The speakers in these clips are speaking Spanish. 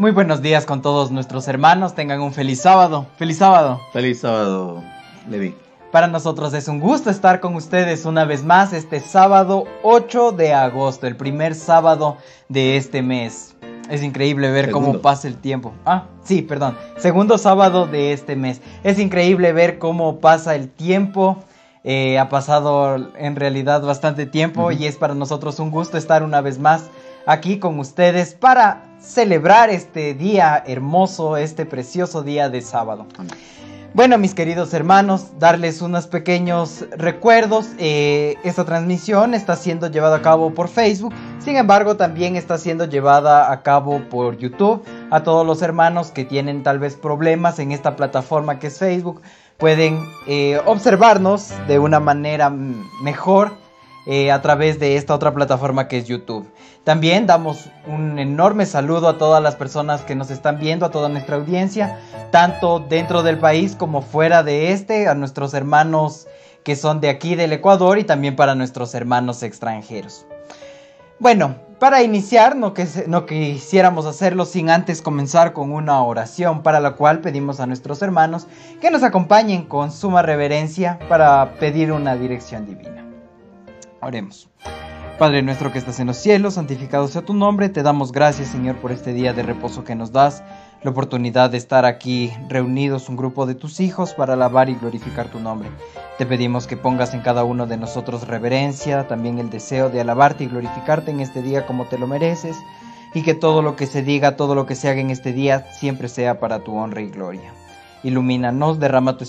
Muy buenos días con todos nuestros hermanos, tengan un feliz sábado. ¡Feliz sábado! Feliz sábado, Levi. Para nosotros es un gusto estar con ustedes una vez más este sábado 8 de agosto, el primer sábado de este mes. Es increíble ver cómo pasa el tiempo. Segundo sábado de este mes. Es increíble ver cómo pasa el tiempo. Ha pasado en realidad bastante tiempo y es para nosotros un gusto estar una vez más aquí con ustedes para celebrar este día hermoso, este precioso día de sábado. Amén. Bueno, mis queridos hermanos, darles unos pequeños recuerdos. Esta transmisión está siendo llevada a cabo por Facebook, sin embargo también está siendo llevada a cabo por YouTube. A todos los hermanos que tienen tal vez problemas en esta plataforma que es Facebook, pueden observarnos de una manera mejor a través de esta otra plataforma que es YouTube. También damos un enorme saludo a todas las personas que nos están viendo, a toda nuestra audiencia, tanto dentro del país como fuera de este, a nuestros hermanos que son de aquí del Ecuador y también para nuestros hermanos extranjeros. Bueno, para iniciar no quisiéramos hacerlo sin antes comenzar con una oración, para la cual pedimos a nuestros hermanos que nos acompañen con suma reverencia para pedir una dirección divina. Oremos. Padre nuestro que estás en los cielos, santificado sea tu nombre. Te damos gracias, Señor, por este día de reposo que nos das, la oportunidad de estar aquí reunidos un grupo de tus hijos para alabar y glorificar tu nombre. Te pedimos que pongas en cada uno de nosotros reverencia, también el deseo de alabarte y glorificarte en este día como te lo mereces, y que todo lo que se diga, todo lo que se haga en este día siempre sea para tu honra y gloria. Ilumínanos, derrama tu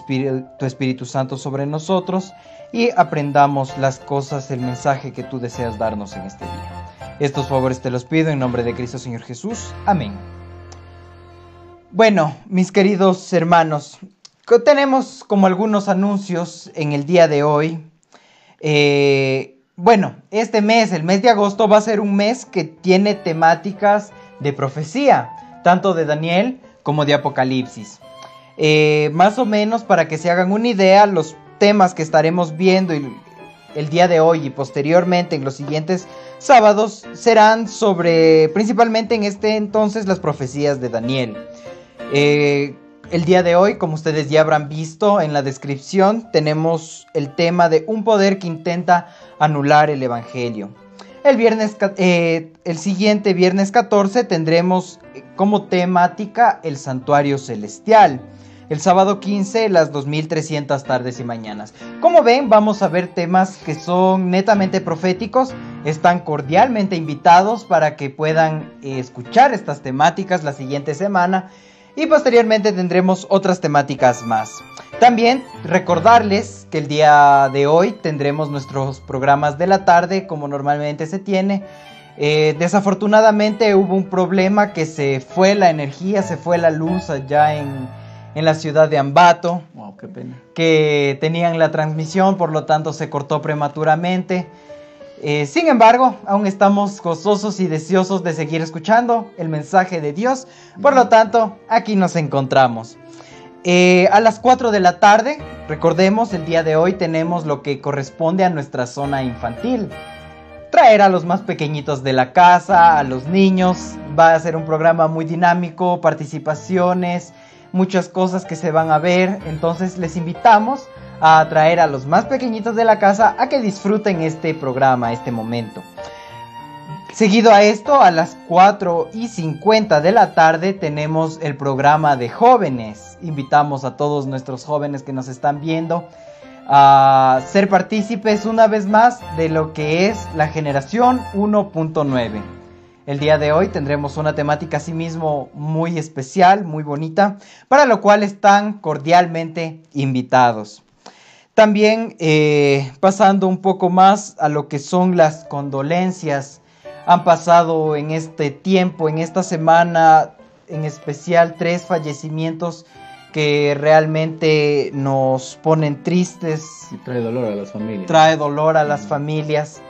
Espíritu Santo sobre nosotros y aprendamos las cosas, el mensaje que tú deseas darnos en este día. Estos favores te los pido en nombre de Cristo Señor Jesús. Amén. Bueno, mis queridos hermanos, tenemos como algunos anuncios en el día de hoy. Este mes, el mes de agosto, va a ser un mes que tiene temáticas de profecía, tanto de Daniel como de Apocalipsis. Más o menos para que se hagan una idea, los temas que estaremos viendo el día de hoy y posteriormente en los siguientes sábados serán sobre, principalmente en este entonces, las profecías de Daniel. El día de hoy, como ustedes ya habrán visto en la descripción, tenemos el tema de un poder que intenta anular el evangelio. El siguiente viernes 14 tendremos como temática el santuario celestial. El sábado 15, las 2300 tardes y mañanas. Como ven, vamos a ver temas que son netamente proféticos. Están cordialmente invitados para que puedan escuchar estas temáticas la siguiente semana. Y posteriormente tendremos otras temáticas más. También recordarles que el día de hoy tendremos nuestros programas de la tarde como normalmente se tiene. Desafortunadamente hubo un problema que se fue la energía, se fue la luz allá en la ciudad de Ambato. Wow, qué pena. Que tenían la transmisión, por lo tanto se cortó prematuramente. Sin embargo, aún estamos gozosos y deseosos de seguir escuchando el mensaje de Dios. Por lo tanto, aquí nos encontramos. A las 4 de la tarde, recordemos, el día de hoy tenemos lo que corresponde a nuestra zona infantil. Traer a los más pequeñitos de la casa, a los niños. Va a ser un programa muy dinámico, participaciones, muchas cosas que se van a ver. Entonces les invitamos a traer a los más pequeñitos de la casa a que disfruten este programa, este momento. Seguido a esto, a las 4:50 de la tarde tenemos el programa de jóvenes. Invitamos a todos nuestros jóvenes que nos están viendo a ser partícipes una vez más de lo que es la generación 1.9. El día de hoy tendremos una temática asimismo muy especial, muy bonita, para lo cual están cordialmente invitados. También pasando un poco más a lo que son las condolencias. Han pasado en este tiempo, en esta semana en especial, 3 fallecimientos que realmente nos ponen tristes. Y trae dolor a las familias. Trae dolor a las familias,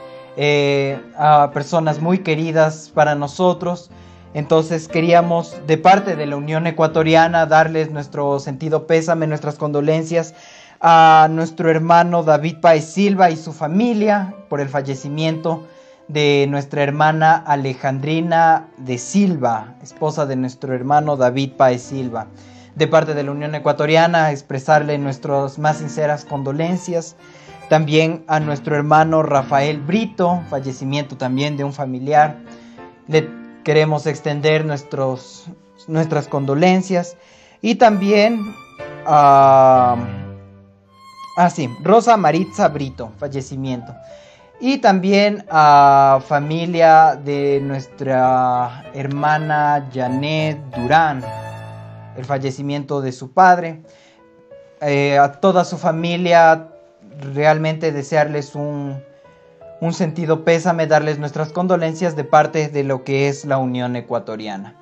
a personas muy queridas para nosotros. Entonces queríamos, de parte de la Unión Ecuatoriana, darles nuestro sentido pésame, nuestras condolencias a nuestro hermano David Páez Silva y su familia por el fallecimiento de nuestra hermana Alejandrina de Silva, esposa de nuestro hermano David Páez Silva. De parte de la Unión Ecuatoriana, expresarle nuestras más sinceras condolencias. También a nuestro hermano Rafael Brito, fallecimiento también de un familiar. Le queremos extender nuestras condolencias. Y también a Rosa Maritza Brito, fallecimiento. Y también a familia de nuestra hermana Janet Durán, el fallecimiento de su padre. A toda su familia, realmente desearles un sentido pésame, darles nuestras condolencias de parte de lo que es la Unión Ecuatoriana.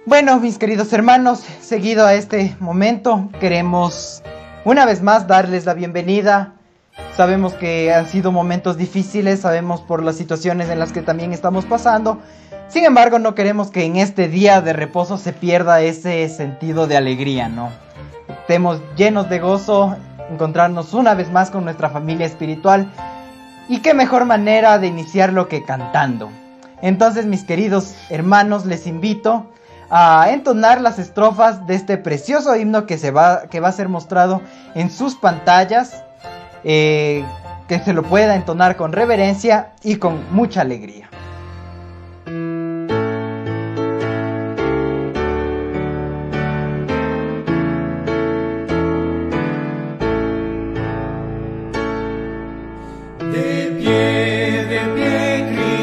Bueno, mis queridos hermanos, seguido a este momento, queremos una vez más darles la bienvenida. Sabemos que han sido momentos difíciles, sabemos por las situaciones en las que también estamos pasando. Sin embargo, no queremos que en este día de reposo se pierda ese sentido de alegría, ¿no? Estemos llenos de gozo, encontrarnos una vez más con nuestra familia espiritual. Y qué mejor manera de iniciarlo que cantando. Entonces, mis queridos hermanos, les invito a entonar las estrofas de este precioso himno que va a ser mostrado en sus pantallas. Que se lo pueda entonar con reverencia y con mucha alegría. De pie,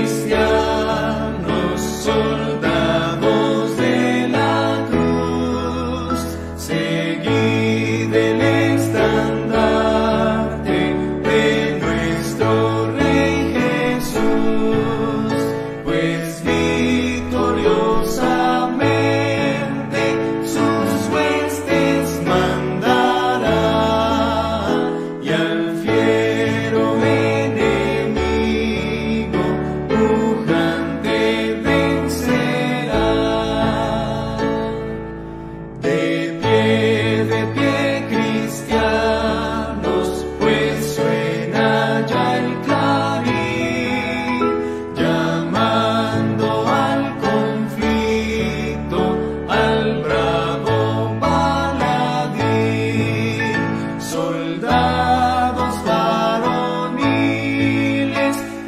cristianos, soldados de la cruz, seguid el estandarte de nuestro Rey Jesús, pues victoriosamente sus huestes mandará y al fiero enemigo pujante vencerá. De pie, cristianos, pues suena ya el clarín, llamando al conflicto al bravo paladín. Soldados varoniles,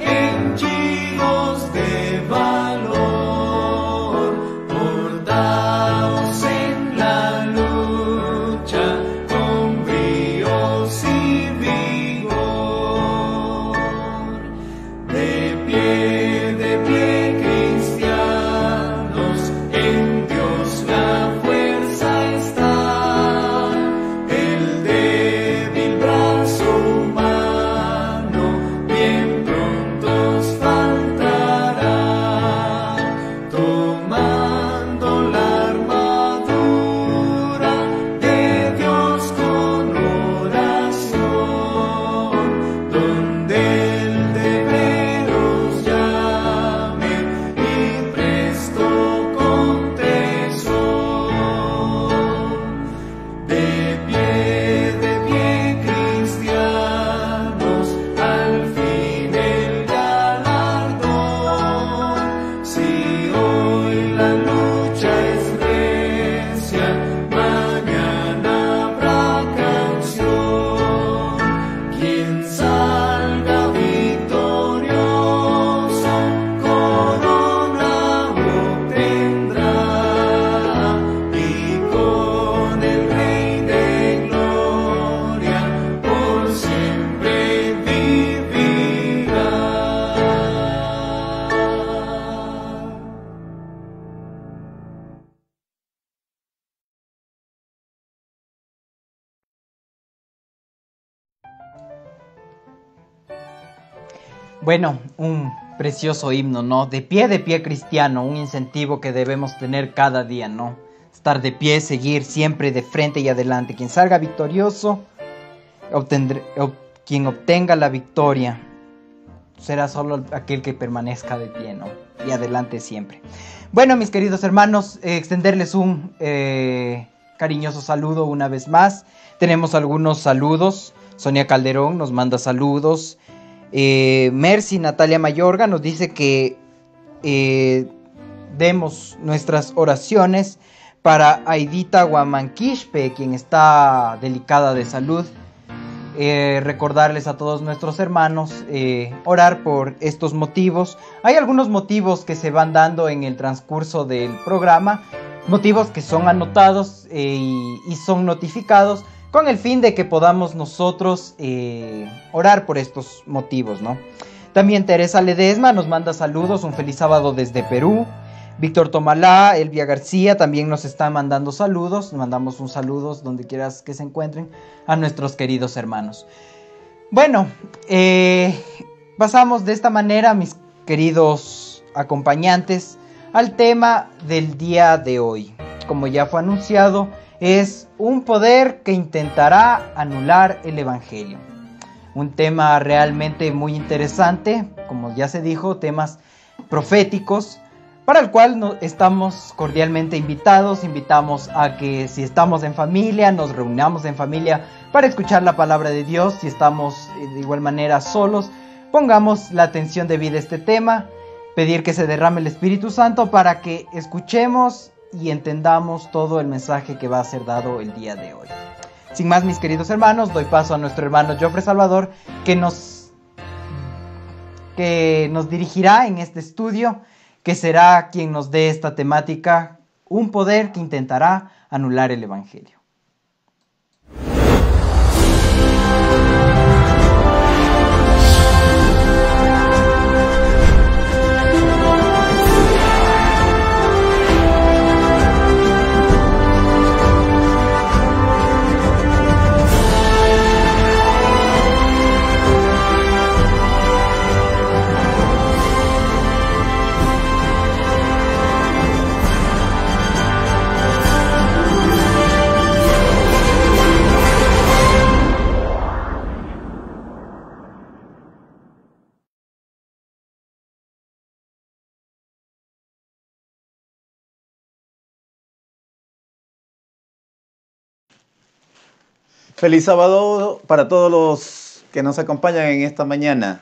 henchidos de valor, portaos en la lucha con bríos y vigor. De pie, cristianos, en Dios la fuerza está, el débil brazo humano bien pronto os faltará, tomando la armadura de Dios con oración, donde el deber os llame y presto contezón. De pie, cristianos, al fin el galardón. Si hoy la lucha es recia, mañana habrá canción. Quien salga victorioso, corona obtendrá, y con el Rey de gloria por siempre vivirá. Bueno, un precioso himno, ¿no? De pie cristiano, un incentivo que debemos tener cada día, ¿no? Estar de pie, seguir siempre de frente y adelante. Quien salga victorioso, quien obtenga la victoria, será solo aquel que permanezca de pie, ¿no? Y adelante siempre. Bueno, mis queridos hermanos, extenderles un cariñoso saludo una vez más. Tenemos algunos saludos. Sonia Calderón nos manda saludos. Mercy Natalia Mayorga nos dice que demos nuestras oraciones para Aidita Guamanquishpe, quien está delicada de salud. Recordarles a todos nuestros hermanos orar por estos motivos. Hay algunos motivos que se van dando en el transcurso del programa, motivos que son anotados y son notificados con el fin de que podamos nosotros orar por estos motivos, ¿no? También Teresa Ledesma nos manda saludos, un feliz sábado desde Perú. Víctor Tomalá, Elvia García también nos está mandando saludos. Nos mandamos un saludo donde quieras que se encuentren a nuestros queridos hermanos. Bueno, pasamos de esta manera, mis queridos acompañantes, al tema del día de hoy. Como ya fue anunciado, es un poder que intentará anular el Evangelio. Un tema realmente muy interesante, como ya se dijo, temas proféticos, para el cual estamos cordialmente invitados. Invitamos a que si estamos en familia, nos reunamos en familia para escuchar la palabra de Dios. Si estamos de igual manera solos, pongamos la atención debida a este tema, pedir que se derrame el Espíritu Santo para que escuchemos y entendamos todo el mensaje que va a ser dado el día de hoy. Sin más, mis queridos hermanos, doy paso a nuestro hermano Jofre Salvador, que nos dirigirá en este estudio, que será quien nos dé esta temática, un poder que intentará anular el Evangelio. Feliz sábado para todos los que nos acompañan en esta mañana.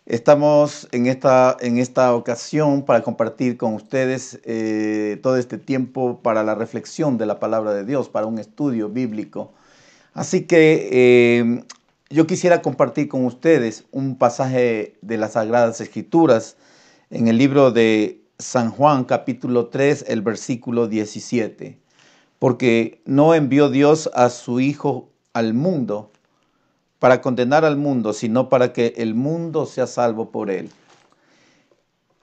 Estamos en esta ocasión para compartir con ustedes todo este tiempo para la reflexión de la palabra de Dios, para un estudio bíblico. Así que yo quisiera compartir con ustedes un pasaje de las Sagradas Escrituras en el libro de San Juan, capítulo 3, el versículo 17. Porque no envió Dios a su Hijo al mundo para condenar al mundo, sino para que el mundo sea salvo por él.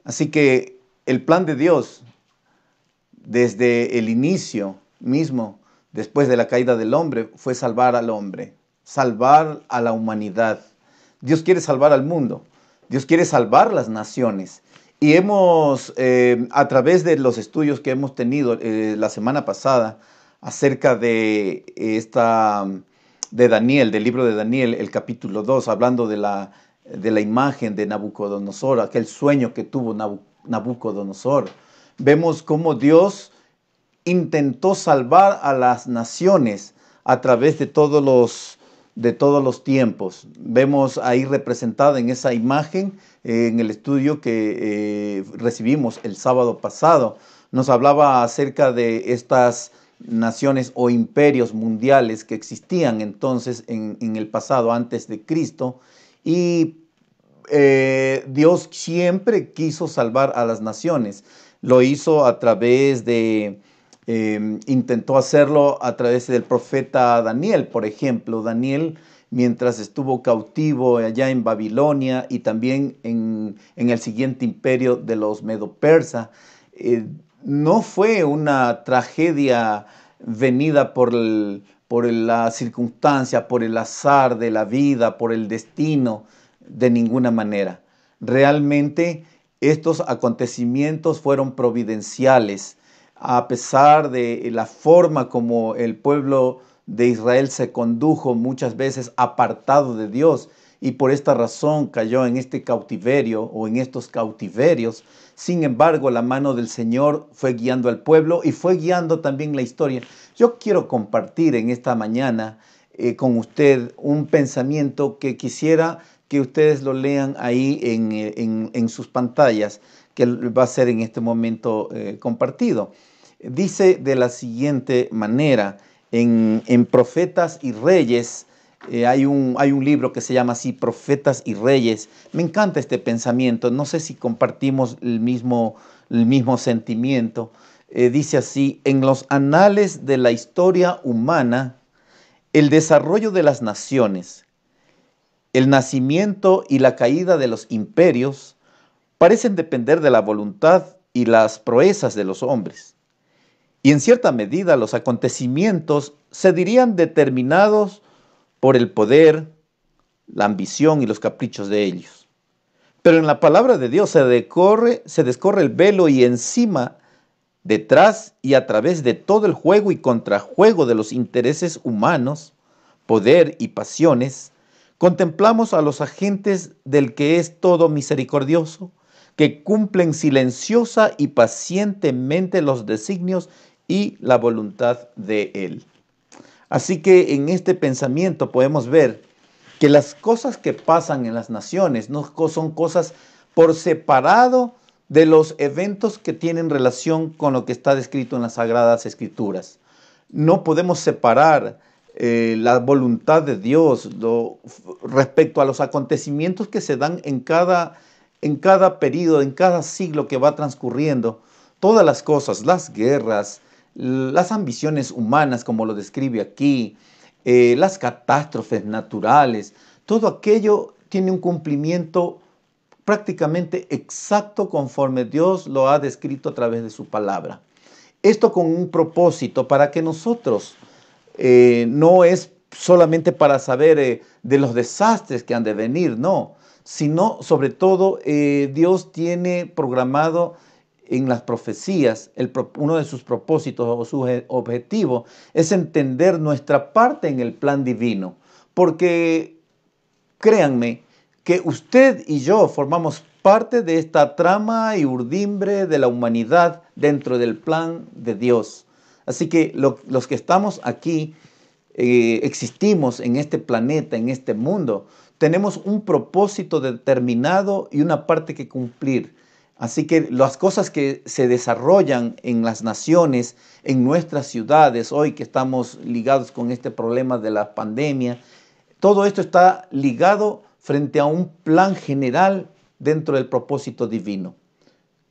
Así que el plan de Dios, desde el inicio mismo, después de la caída del hombre, fue salvar al hombre, salvar a la humanidad. Dios quiere salvar al mundo, Dios quiere salvar las naciones. Y hemos, a través de los estudios que hemos tenido la semana pasada, acerca de de Daniel, del libro de Daniel, el capítulo 2, hablando de la imagen de Nabucodonosor, aquel sueño que tuvo Nabucodonosor. Vemos cómo Dios intentó salvar a las naciones a través de todos los tiempos. Vemos ahí representada en esa imagen, en el estudio que recibimos el sábado pasado, nos hablaba acerca de estas naciones o imperios mundiales que existían entonces en el pasado antes de Cristo, y Dios siempre quiso salvar a las naciones. Lo hizo a través intentó hacerlo a través del profeta Daniel, por ejemplo. Daniel, mientras estuvo cautivo allá en Babilonia y también en el siguiente imperio de los Medo-Persa, no fue una tragedia venida por la circunstancia, por el azar de la vida, por el destino, de ninguna manera. Realmente estos acontecimientos fueron providenciales, a pesar de la forma como el pueblo de Israel se condujo muchas veces apartado de Dios, y por esta razón cayó en este cautiverio o en estos cautiverios. Sin embargo, la mano del Señor fue guiando al pueblo y fue guiando también la historia. Yo quiero compartir en esta mañana con usted un pensamiento que quisiera que ustedes lo lean ahí en sus pantallas, que va a ser en este momento compartido. Dice de la siguiente manera, en Profetas y Reyes, hay un libro que se llama así, Profetas y Reyes. Me encanta este pensamiento, no sé si compartimos el mismo sentimiento. Dice así: en los anales de la historia humana, el desarrollo de las naciones, el nacimiento y la caída de los imperios parecen depender de la voluntad y las proezas de los hombres. Y en cierta medida los acontecimientos se dirían determinados por el poder, la ambición y los caprichos de ellos. Pero en la palabra de Dios se descorre el velo y encima, detrás y a través de todo el juego y contrajuego de los intereses humanos, poder y pasiones, contemplamos a los agentes del que es todo misericordioso, que cumplen silenciosa y pacientemente los designios y la voluntad de Él. Así que en este pensamiento podemos ver que las cosas que pasan en las naciones no son cosas por separado de los eventos que tienen relación con lo que está descrito en las Sagradas Escrituras. No podemos separar la voluntad de Dios respecto a los acontecimientos que se dan en cada periodo, en cada siglo que va transcurriendo. Todas las cosas, las guerras, las ambiciones humanas, como lo describe aquí, las catástrofes naturales, todo aquello tiene un cumplimiento prácticamente exacto conforme Dios lo ha descrito a través de su palabra. Esto con un propósito para que nosotros, no es solamente para saber de los desastres que han de venir, no, sino sobre todo Dios tiene programado en las profecías, uno de sus propósitos o su objetivo es entender nuestra parte en el plan divino, porque créanme que usted y yo formamos parte de esta trama y urdimbre de la humanidad dentro del plan de Dios. Así que los que estamos aquí, existimos en este planeta, en este mundo, tenemos un propósito determinado y una parte que cumplir. Así que las cosas que se desarrollan en las naciones, en nuestras ciudades, hoy que estamos ligados con este problema de la pandemia, todo esto está ligado frente a un plan general dentro del propósito divino.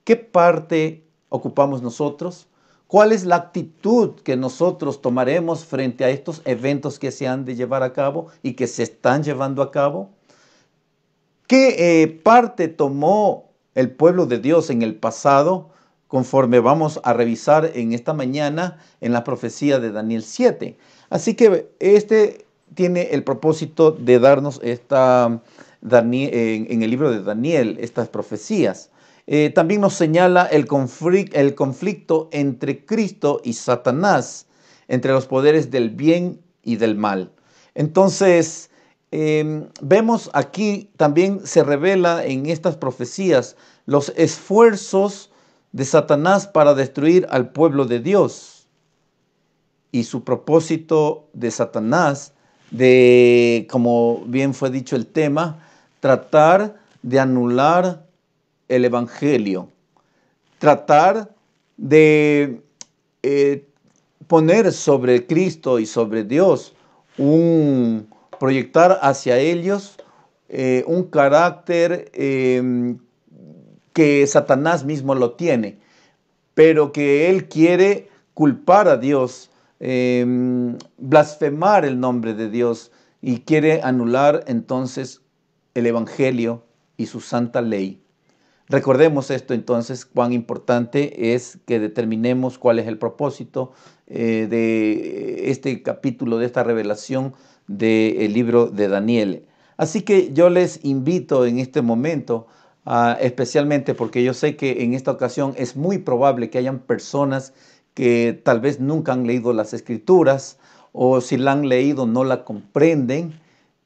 ¿Qué parte ocupamos nosotros? ¿Cuál es la actitud que nosotros tomaremos frente a estos eventos que se han de llevar a cabo y que se están llevando a cabo? ¿Qué parte tomó el pueblo de Dios en el pasado, conforme vamos a revisar en esta mañana en la profecía de Daniel 7? Así que este tiene el propósito de darnos en el libro de Daniel estas profecías. También nos señala el conflicto entre Cristo y Satanás, entre los poderes del bien y del mal. Entonces, vemos aquí también se revela en estas profecías los esfuerzos de Satanás para destruir al pueblo de Dios y su propósito de Satanás de, como bien fue dicho el tema, tratar de anular el evangelio, tratar de poner sobre Cristo y sobre Dios proyectar hacia ellos un carácter que Satanás mismo lo tiene, pero que él quiere culpar a Dios, blasfemar el nombre de Dios y quiere anular entonces el evangelio y su santa ley. Recordemos esto entonces, cuán importante es que determinemos cuál es el propósito de este capítulo, de esta revelación del libro de Daniel. Así que yo les invito en este momento, especialmente porque yo sé que en esta ocasión es muy probable que hayan personas que tal vez nunca han leído las Escrituras, o si la han leído no la comprenden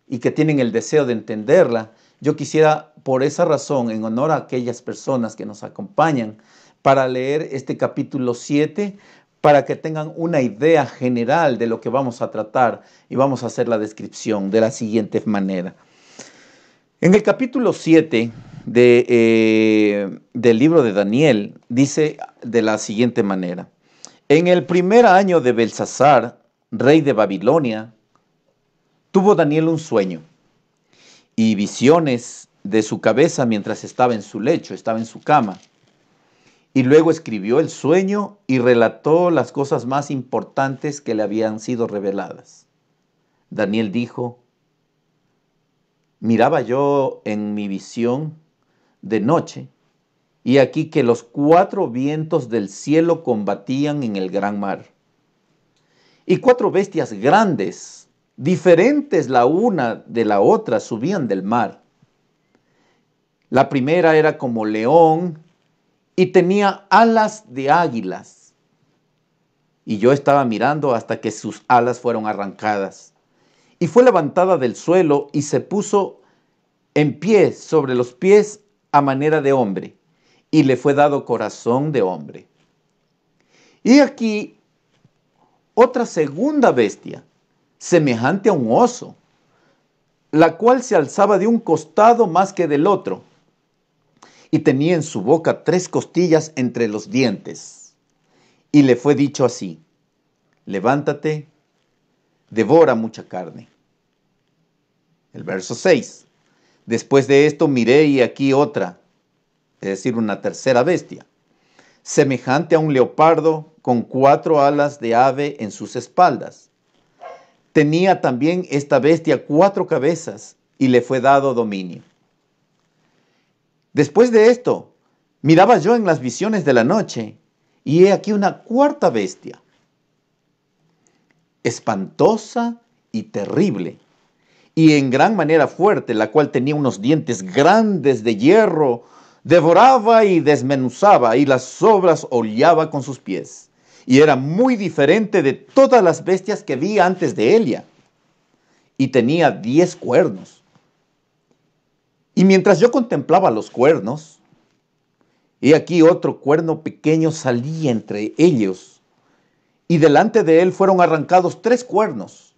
y que tienen el deseo de entenderla. Yo quisiera, por esa razón, en honor a aquellas personas que nos acompañan, para leer este capítulo 7, para que tengan una idea general de lo que vamos a tratar, y vamos a hacer la descripción de la siguiente manera. En el capítulo 7 del libro de Daniel dice de la siguiente manera: en el primer año de Belsasar, rey de Babilonia, tuvo Daniel un sueño y visiones de su cabeza mientras estaba en su lecho, estaba en su cama. Y luego escribió el sueño y relató las cosas más importantes que le habían sido reveladas. Daniel dijo: miraba yo en mi visión de noche, y aquí que los 4 vientos del cielo combatían en el gran mar. Y 4 bestias grandes, diferentes la una de la otra, subían del mar. La primera era como león y tenía alas de águilas. Y yo estaba mirando hasta que sus alas fueron arrancadas. Y fue levantada del suelo y se puso en pie sobre los pies a manera de hombre, y le fue dado corazón de hombre. Y aquí otra segunda bestia, semejante a un oso, la cual se alzaba de un costado más que del otro, y tenía en su boca 3 costillas entre los dientes. Y le fue dicho así: levántate, devora mucha carne. El verso 6. Después de esto miré y aquí otra, es decir, una tercera bestia, semejante a un leopardo con 4 alas de ave en sus espaldas. Tenía también esta bestia 4 cabezas y le fue dado dominio. Después de esto, miraba yo en las visiones de la noche y he aquí una cuarta bestia, espantosa y terrible, y en gran manera fuerte, la cual tenía unos dientes grandes de hierro, devoraba y desmenuzaba, y las sobras hollaba con sus pies. Y era muy diferente de todas las bestias que vi antes de ella. Y tenía 10 cuernos. Y mientras yo contemplaba los cuernos, y aquí otro cuerno pequeño salía entre ellos, y delante de él fueron arrancados 3 cuernos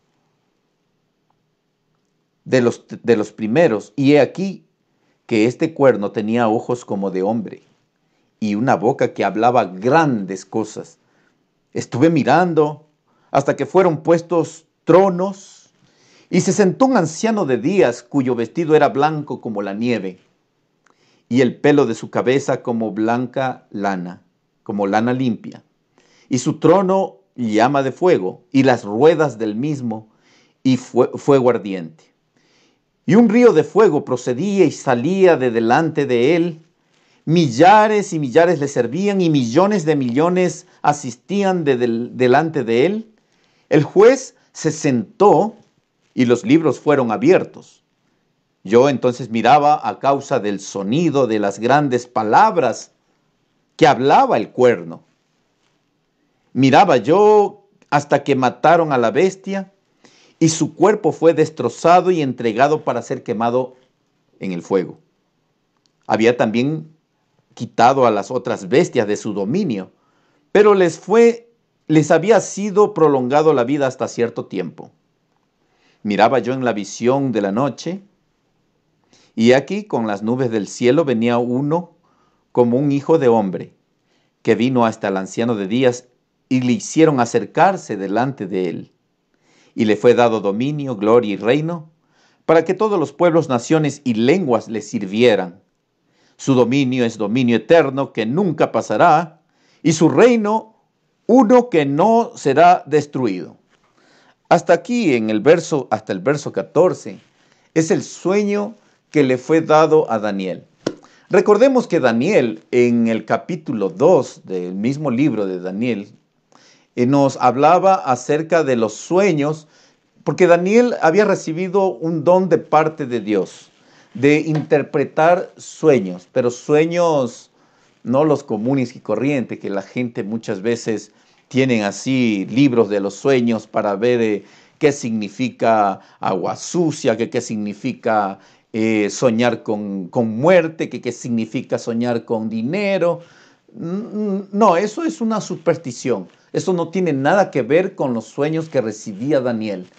de los primeros, y he aquí que este cuerno tenía ojos como de hombre, y una boca que hablaba grandes cosas. Estuve mirando hasta que fueron puestos tronos, y se sentó un anciano de días, cuyo vestido era blanco como la nieve, y el pelo de su cabeza como blanca lana, como lana limpia, y su trono llama de fuego, y las ruedas del mismo, y fuego ardiente. Y un río de fuego procedía y salía de delante de él. Millares y millares le servían y millones de millones asistían delante de él. El juez se sentó y los libros fueron abiertos. Yo entonces miraba a causa del sonido de las grandes palabras que hablaba el cuerno. Miraba yo hasta que mataron a la bestia, y su cuerpo fue destrozado y entregado para ser quemado en el fuego. Había también quitado a las otras bestias de su dominio, pero les había sido prolongado la vida hasta cierto tiempo. Miraba yo en la visión de la noche, y aquí con las nubes del cielo venía uno como un hijo de hombre, que vino hasta el anciano de días, y le hicieron acercarse delante de él. Y le fue dado dominio, gloria y reino, para que todos los pueblos, naciones y lenguas le sirvieran. Su dominio es dominio eterno que nunca pasará, y su reino uno que no será destruido. Hasta aquí, hasta el verso 14, es el sueño que le fue dado a Daniel. Recordemos que Daniel, en el capítulo 2 del mismo libro de Daniel, nos hablaba acerca de los sueños, porque Daniel había recibido un don de parte de Dios, de interpretar sueños, pero sueños no los comunes y corrientes, que la gente muchas veces tienen así libros de los sueños para ver qué significa agua sucia, qué significa soñar con muerte, qué significa soñar con dinero. No, eso es una superstición. Eso no tiene nada que ver con los sueños que recibía Daniel.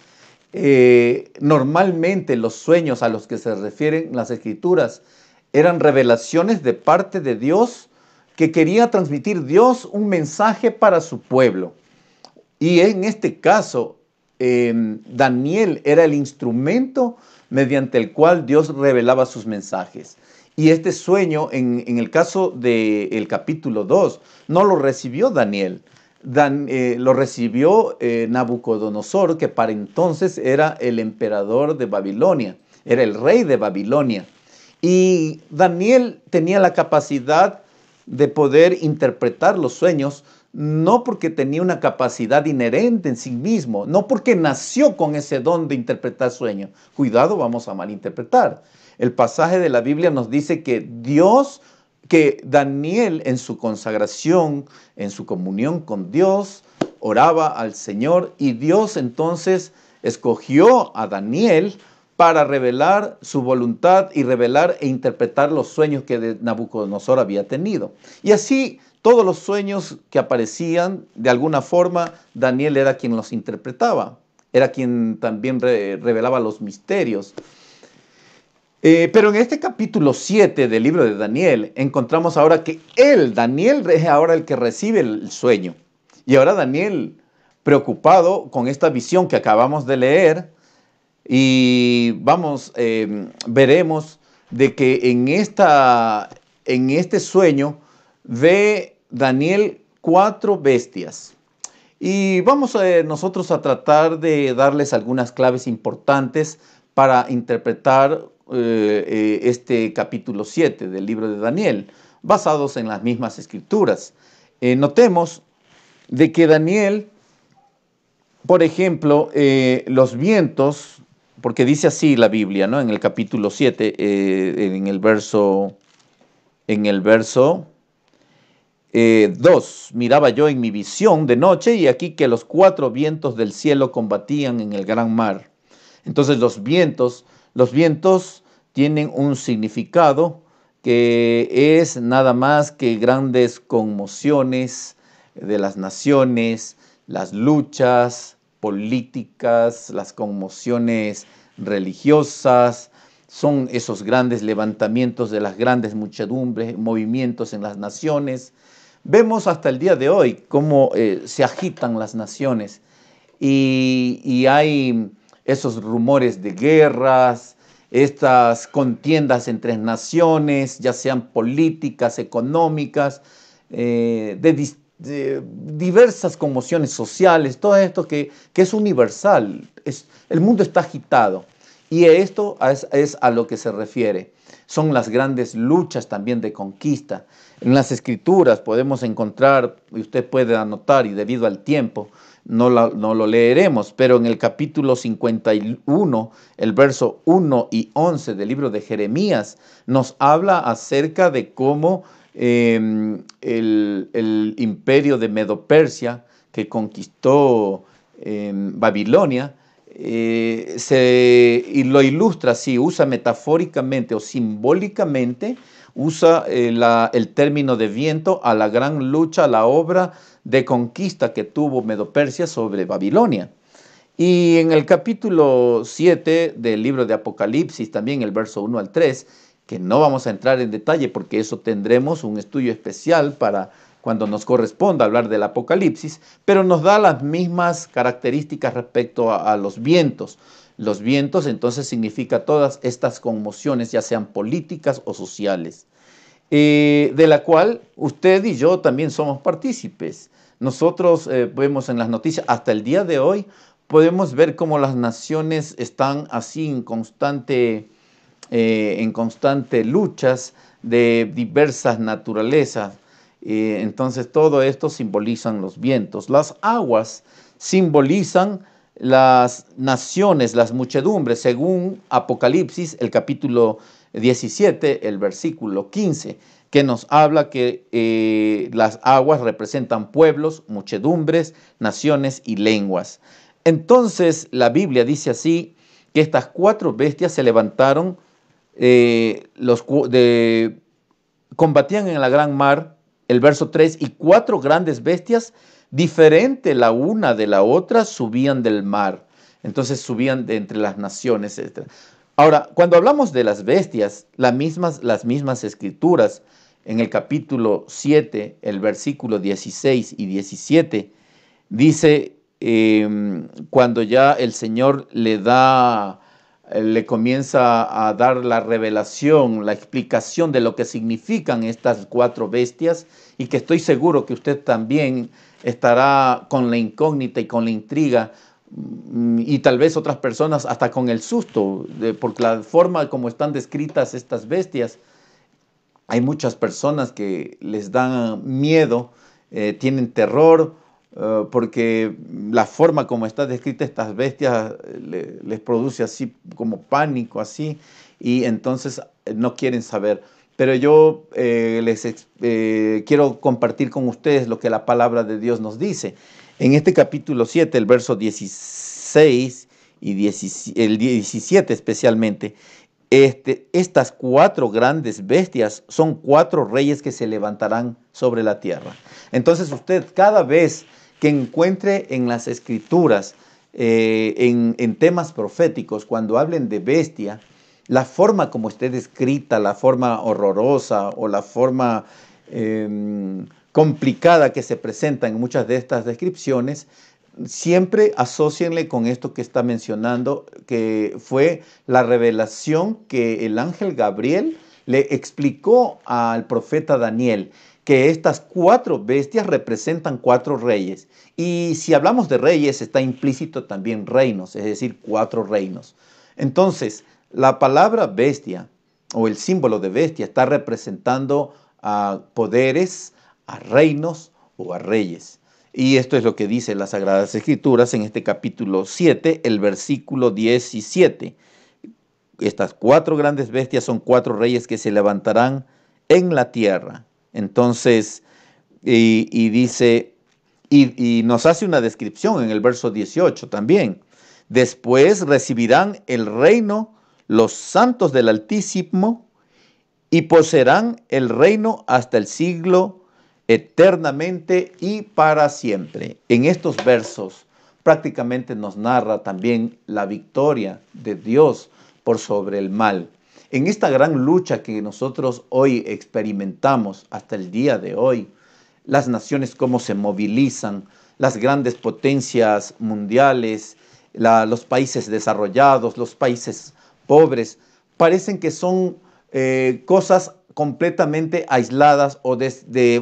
Normalmente los sueños a los que se refieren las Escrituras eran revelaciones de parte de Dios, que quería transmitir Dios un mensaje para su pueblo. Y en este caso, Daniel era el instrumento mediante el cual Dios revelaba sus mensajes. Y este sueño, en el caso del capítulo 2, no lo recibió Daniel. Lo recibió Nabucodonosor, que para entonces era el emperador de Babilonia, era el rey de Babilonia. Y Daniel tenía la capacidad de poder interpretar los sueños, no porque tenía una capacidad inherente en sí mismo, no porque nació con ese don de interpretar sueños. Cuidado, vamos a malinterpretar. El pasaje de la Biblia nos dice que Daniel en su consagración, en su comunión con Dios, oraba al Señor, y Dios entonces escogió a Daniel para revelar su voluntad y revelar e interpretar los sueños que Nabucodonosor había tenido. Y así todos los sueños que aparecían, de alguna forma, Daniel era quien los interpretaba, era quien también revelaba los misterios. Pero en este capítulo 7 del libro de Daniel, encontramos ahora que Daniel, es ahora el que recibe el sueño. Y ahora Daniel, preocupado con esta visión que acabamos de leer, y veremos de que en este sueño ve Daniel 4 bestias. Y vamos nosotros a tratar de darles algunas claves importantes para interpretar este capítulo 7 del libro de Daniel, basados en las mismas escrituras. Notemos de que Daniel, por ejemplo, los vientos, porque dice así la Biblia, ¿no? En el capítulo 7, en el verso 2, miraba yo en mi visión de noche, y aquí que los 4 vientos del cielo combatían en el gran mar. Entonces los vientos tienen un significado que es nada más que grandes conmociones de las naciones, las luchas políticas, las conmociones religiosas, son esos grandes levantamientos de las grandes muchedumbres, movimientos en las naciones. Vemos hasta el día de hoy cómo se agitan las naciones y hay esos rumores de guerras, estas contiendas entre naciones, ya sean políticas, económicas, de diversas conmociones sociales, todo esto que es universal. El mundo está agitado, y esto es a lo que se refiere. Son las grandes luchas también de conquista. En las Escrituras podemos encontrar, y usted puede anotar, y debido al tiempo no lo leeremos, pero en el capítulo 51, el verso 1 y 11 del libro de Jeremías, nos habla acerca de cómo el imperio de Medo-Persia, que conquistó Babilonia, y lo ilustra así, usa metafóricamente o simbólicamente, usa el término de viento a la gran lucha, a la obra de conquista que tuvo Medo-Persia sobre Babilonia. Y en el capítulo 7 del libro de Apocalipsis, también el verso 1 al 3, que no vamos a entrar en detalle porque eso tendremos un estudio especial para cuando nos corresponda hablar del Apocalipsis, pero nos da las mismas características respecto a los vientos. Los vientos entonces significa todas estas conmociones, ya sean políticas o sociales, de la cual usted y yo también somos partícipes. Nosotros vemos en las noticias, hasta el día de hoy, podemos ver cómo las naciones están así en constante luchas de diversas naturalezas. Entonces todo esto simbolizan los vientos. Las aguas simbolizan las naciones, las muchedumbres, según Apocalipsis, el capítulo 17, el versículo 15, que nos habla que las aguas representan pueblos, muchedumbres, naciones y lenguas. Entonces la Biblia dice así, que estas 4 bestias se levantaron, combatían en la gran mar, el verso 3, y 4 grandes bestias, diferente la una de la otra, subían del mar. Entonces subían de entre las naciones, etc. Ahora, cuando hablamos de las bestias, las mismas escrituras, en el capítulo 7, el versículo 16 y 17, dice, cuando ya el Señor le comienza a dar la revelación, la explicación de lo que significan estas 4 bestias, y que estoy seguro que usted también estará con la incógnita y con la intriga, y tal vez otras personas hasta con el susto, por la forma como están descritas estas bestias. Hay muchas personas que les dan miedo, tienen terror, porque la forma como está descrita estas bestias les produce así como pánico, así, y entonces no quieren saber. Pero yo quiero compartir con ustedes lo que la palabra de Dios nos dice. En este capítulo 7, el verso 16 y el 17 especialmente, estas 4 grandes bestias son 4 reyes que se levantarán sobre la tierra. Entonces usted cada vez que encuentre en las escrituras, en temas proféticos, cuando hablen de bestia, la forma como esté descrita, la forma horrorosa o la forma complicada que se presenta en muchas de estas descripciones, siempre asócienle con esto que está mencionando, que fue la revelación que el ángel Gabriel le explicó al profeta Daniel, que estas 4 bestias representan 4 reyes. Y si hablamos de reyes, está implícito también reinos, es decir, 4 reinos. Entonces, la palabra bestia o el símbolo de bestia está representando a poderes, a reinos o a reyes. Y esto es lo que dice las Sagradas Escrituras en este capítulo 7, el versículo 17. Estas 4 grandes bestias son 4 reyes que se levantarán en la tierra. Entonces, y dice, y nos hace una descripción en el verso 18 también. Después recibirán el reino los santos del Altísimo y poseerán el reino hasta el siglo eternamente y para siempre. En estos versos prácticamente nos narra también la victoria de Dios por sobre el mal. En esta gran lucha que nosotros hoy experimentamos hasta el día de hoy, las naciones cómo se movilizan, las grandes potencias mundiales, los países desarrollados, los países pobres, parecen que son cosas completamente aisladas o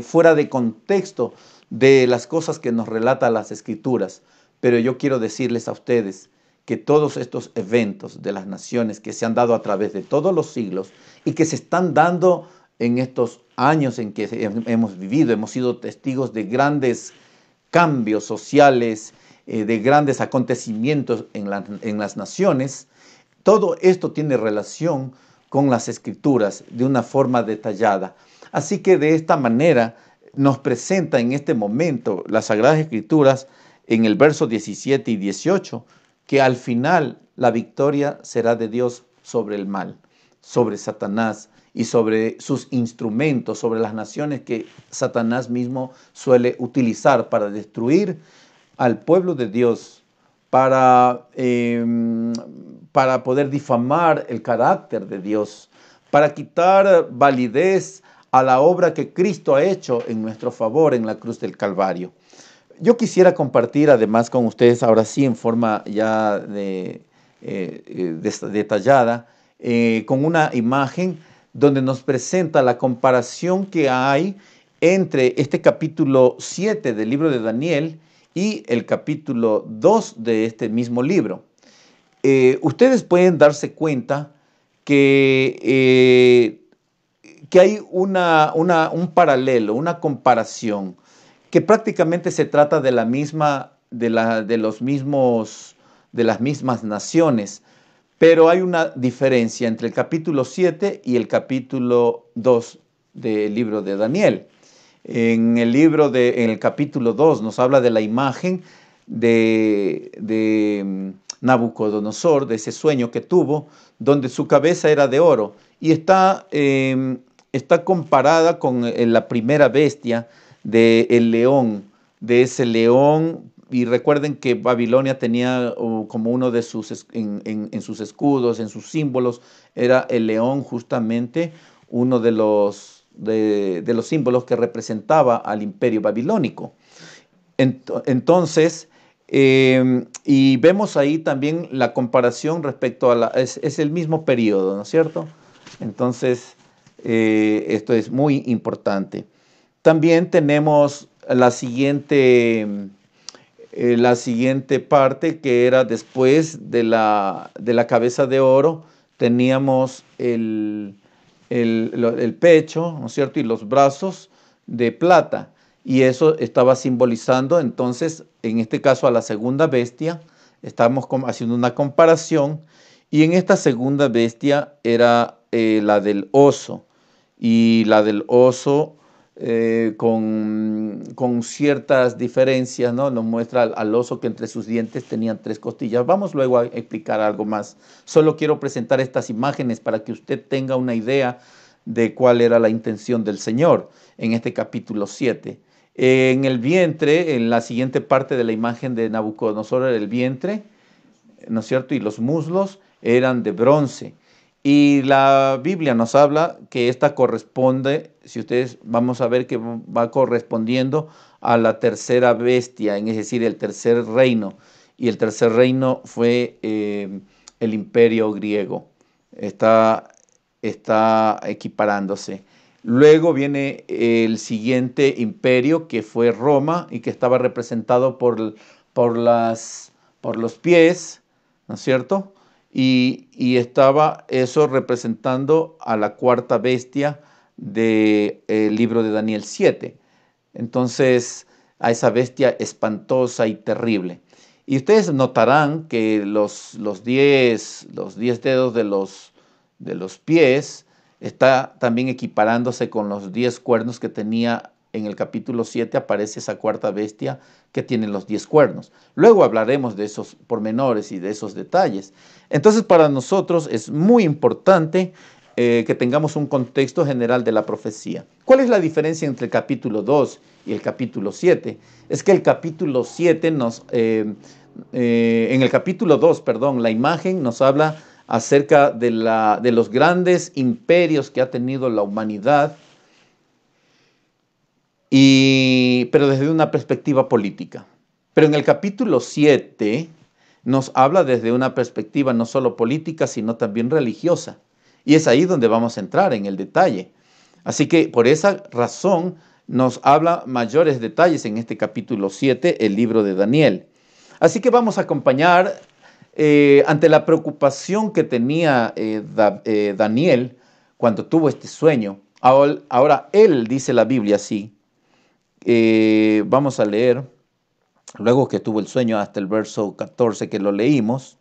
fuera de contexto de las cosas que nos relatan las Escrituras. Pero yo quiero decirles a ustedes que todos estos eventos de las naciones que se han dado a través de todos los siglos y que se están dando en estos años en que hemos vivido, hemos sido testigos de grandes cambios sociales, de grandes acontecimientos en las naciones, todo esto tiene relación con las Escrituras de una forma detallada. Así que de esta manera nos presenta en este momento las Sagradas Escrituras en el verso 17 y 18, que al final la victoria será de Dios sobre el mal, sobre Satanás y sobre sus instrumentos, sobre las naciones que Satanás mismo suele utilizar para destruir al pueblo de Dios, para poder difamar el carácter de Dios, para quitar validez a la obra que Cristo ha hecho en nuestro favor en la cruz del Calvario. Yo quisiera compartir además con ustedes, ahora sí en forma ya detallada, con una imagen donde nos presenta la comparación que hay entre este capítulo 7 del libro de Daniel y el capítulo 2 de este mismo libro. Ustedes pueden darse cuenta que hay un paralelo, una comparación, que prácticamente se trata de las mismas naciones, pero hay una diferencia entre el capítulo 7 y el capítulo 2 del libro de Daniel. En el capítulo 2 nos habla de la imagen de Nabucodonosor, de ese sueño que tuvo, donde su cabeza era de oro, y está comparada con la primera bestia del león, de ese león y recuerden que Babilonia tenía como uno de sus, en sus escudos, en sus símbolos, era el león, justamente uno de los símbolos que representaba al imperio babilónico. Entonces, y vemos ahí también la comparación respecto a es el mismo periodo, ¿no es cierto? Entonces, esto es muy importante. También tenemos la siguiente parte, que era después de la cabeza de oro, teníamos el pecho, ¿no es cierto? Y los brazos de plata. Y eso estaba simbolizando entonces, en este caso, a la segunda bestia. Estamos haciendo una comparación. Y en esta segunda bestia era la del oso. Y la del oso con ciertas diferencias, ¿no? Nos muestra al oso que entre sus dientes tenían 3 costillas. Vamos luego a explicar algo más. Solo quiero presentar estas imágenes para que usted tenga una idea de cuál era la intención del Señor en este capítulo 7. En el vientre, en la siguiente parte de la imagen de Nabucodonosor, era el vientre, ¿no es cierto? Y los muslos eran de bronce. Y la Biblia nos habla que esta corresponde, si ustedes vamos a ver que va correspondiendo a la tercera bestia, es decir, el tercer reino. Y el tercer reino fue el imperio griego. Está equiparándose. Luego viene el siguiente imperio, que fue Roma, y que estaba representado por los pies, ¿no es cierto? Y estaba eso representando a la cuarta bestia del libro de Daniel 7. Entonces, a esa bestia espantosa y terrible. Y ustedes notarán que los 10 dedos de los pies está también equiparándose con los 10 cuernos que tenía en el capítulo 7. Aparece esa cuarta bestia que tiene los 10 cuernos. Luego hablaremos de esos pormenores y de esos detalles. Entonces, para nosotros es muy importante que tengamos un contexto general de la profecía. ¿Cuál es la diferencia entre el capítulo 2 y el capítulo 7? Es que el capítulo 7 en el capítulo 2, perdón, la imagen nos habla acerca de los grandes imperios que ha tenido la humanidad, pero desde una perspectiva política. Pero en el capítulo 7 nos habla desde una perspectiva no solo política, sino también religiosa. Y es ahí donde vamos a entrar en el detalle. Así que por esa razón nos habla mayores detalles en este capítulo 7, el libro de Daniel. Así que vamos a acompañar ante la preocupación que tenía Daniel cuando tuvo este sueño. Ahora él, dice la Biblia así, vamos a leer, luego que tuvo el sueño hasta el verso 14 que lo leímos,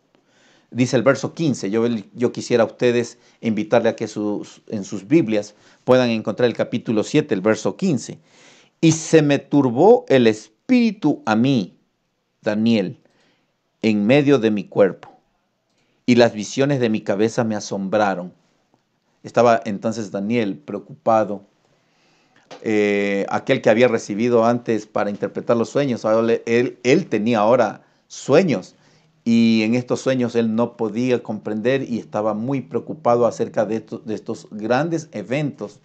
dice el verso 15, yo quisiera a ustedes invitarle a que en sus Biblias puedan encontrar el capítulo 7, el verso 15. Y se me turbó el espíritu a mí, Daniel, en medio de mi cuerpo, y las visiones de mi cabeza me asombraron. Estaba entonces Daniel preocupado. Aquel que había recibido antes para interpretar los sueños, él tenía ahora sueños, y en estos sueños él no podía comprender y estaba muy preocupado acerca de estos grandes eventos,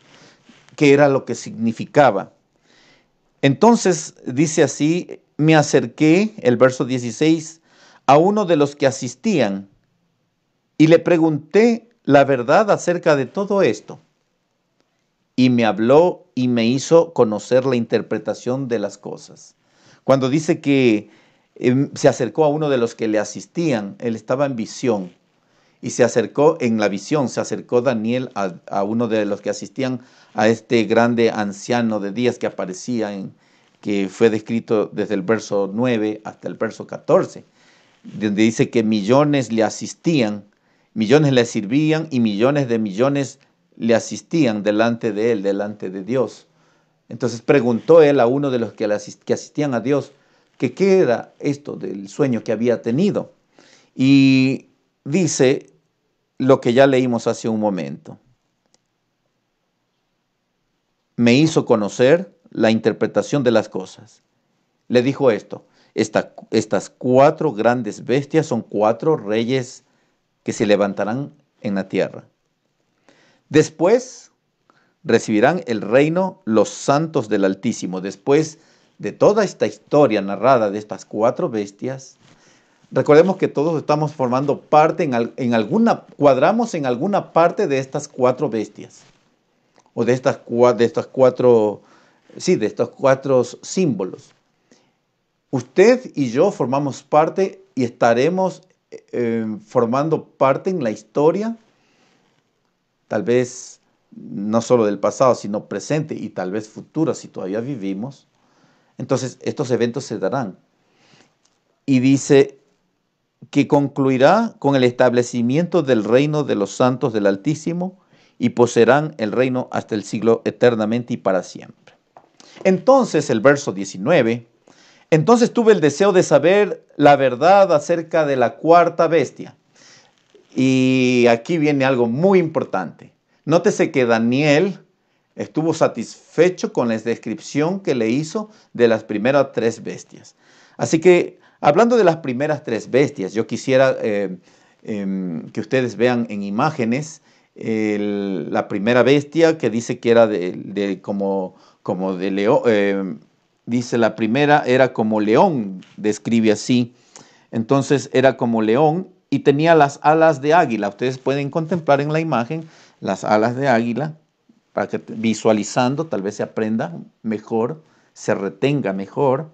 que era lo que significaba. Entonces dice así, me acerqué, el verso 16, a uno de los que asistían y le pregunté la verdad acerca de todo esto. Y me habló y me hizo conocer la interpretación de las cosas. Cuando dice que se acercó a uno de los que le asistían, él estaba en visión. Y se acercó en la visión, se acercó Daniel a uno de los que asistían a este grande anciano de días que aparecía, que fue descrito desde el verso 9 hasta el verso 14, donde dice que millones le asistían, millones le servían y millones de millones le asistían delante de él, delante de Dios. Entonces preguntó él a uno de los que asistían a Dios que qué era esto del sueño que había tenido. Y dice lo que ya leímos hace un momento. Me hizo conocer la interpretación de las cosas. Le dijo esto: Estas 4 grandes bestias son 4 reyes que se levantarán en la tierra. Después recibirán el reino los santos del Altísimo. Después de toda esta historia narrada de estas 4 bestias, recordemos que todos estamos formando parte cuadramos en alguna parte de estas 4 bestias. O de estos 4 símbolos. Usted y yo formamos parte y estaremos formando parte en la historia, tal vez no solo del pasado, sino presente y tal vez futuro si todavía vivimos. Entonces estos eventos se darán. Y dice que concluirá con el establecimiento del reino de los santos del Altísimo y poseerán el reino hasta el siglo eternamente y para siempre. Entonces el verso 19... Entonces tuve el deseo de saber la verdad acerca de la 4ª bestia. Y aquí viene algo muy importante. Nótese que Daniel estuvo satisfecho con la descripción que le hizo de las primeras 3 bestias. Así que, hablando de las primeras 3 bestias, yo quisiera que ustedes vean en imágenes la primera bestia que dice que era como de león. Dice la primera era como león, describe así. Entonces era como león y tenía las alas de águila. Ustedes pueden contemplar en la imagen las alas de águila para que visualizando tal vez se aprenda mejor, se retenga mejor.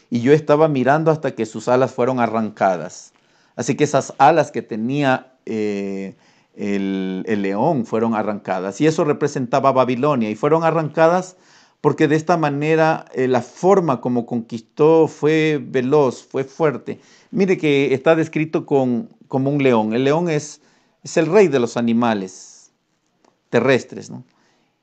Y yo estaba mirando hasta que sus alas fueron arrancadas. Así que esas alas que tenía el león fueron arrancadas. Y eso representaba a Babilonia y fueron arrancadas porque de esta manera la forma como conquistó fue veloz, fue fuerte. Mire que está descrito como un león. El león es el rey de los animales terrestres, ¿no?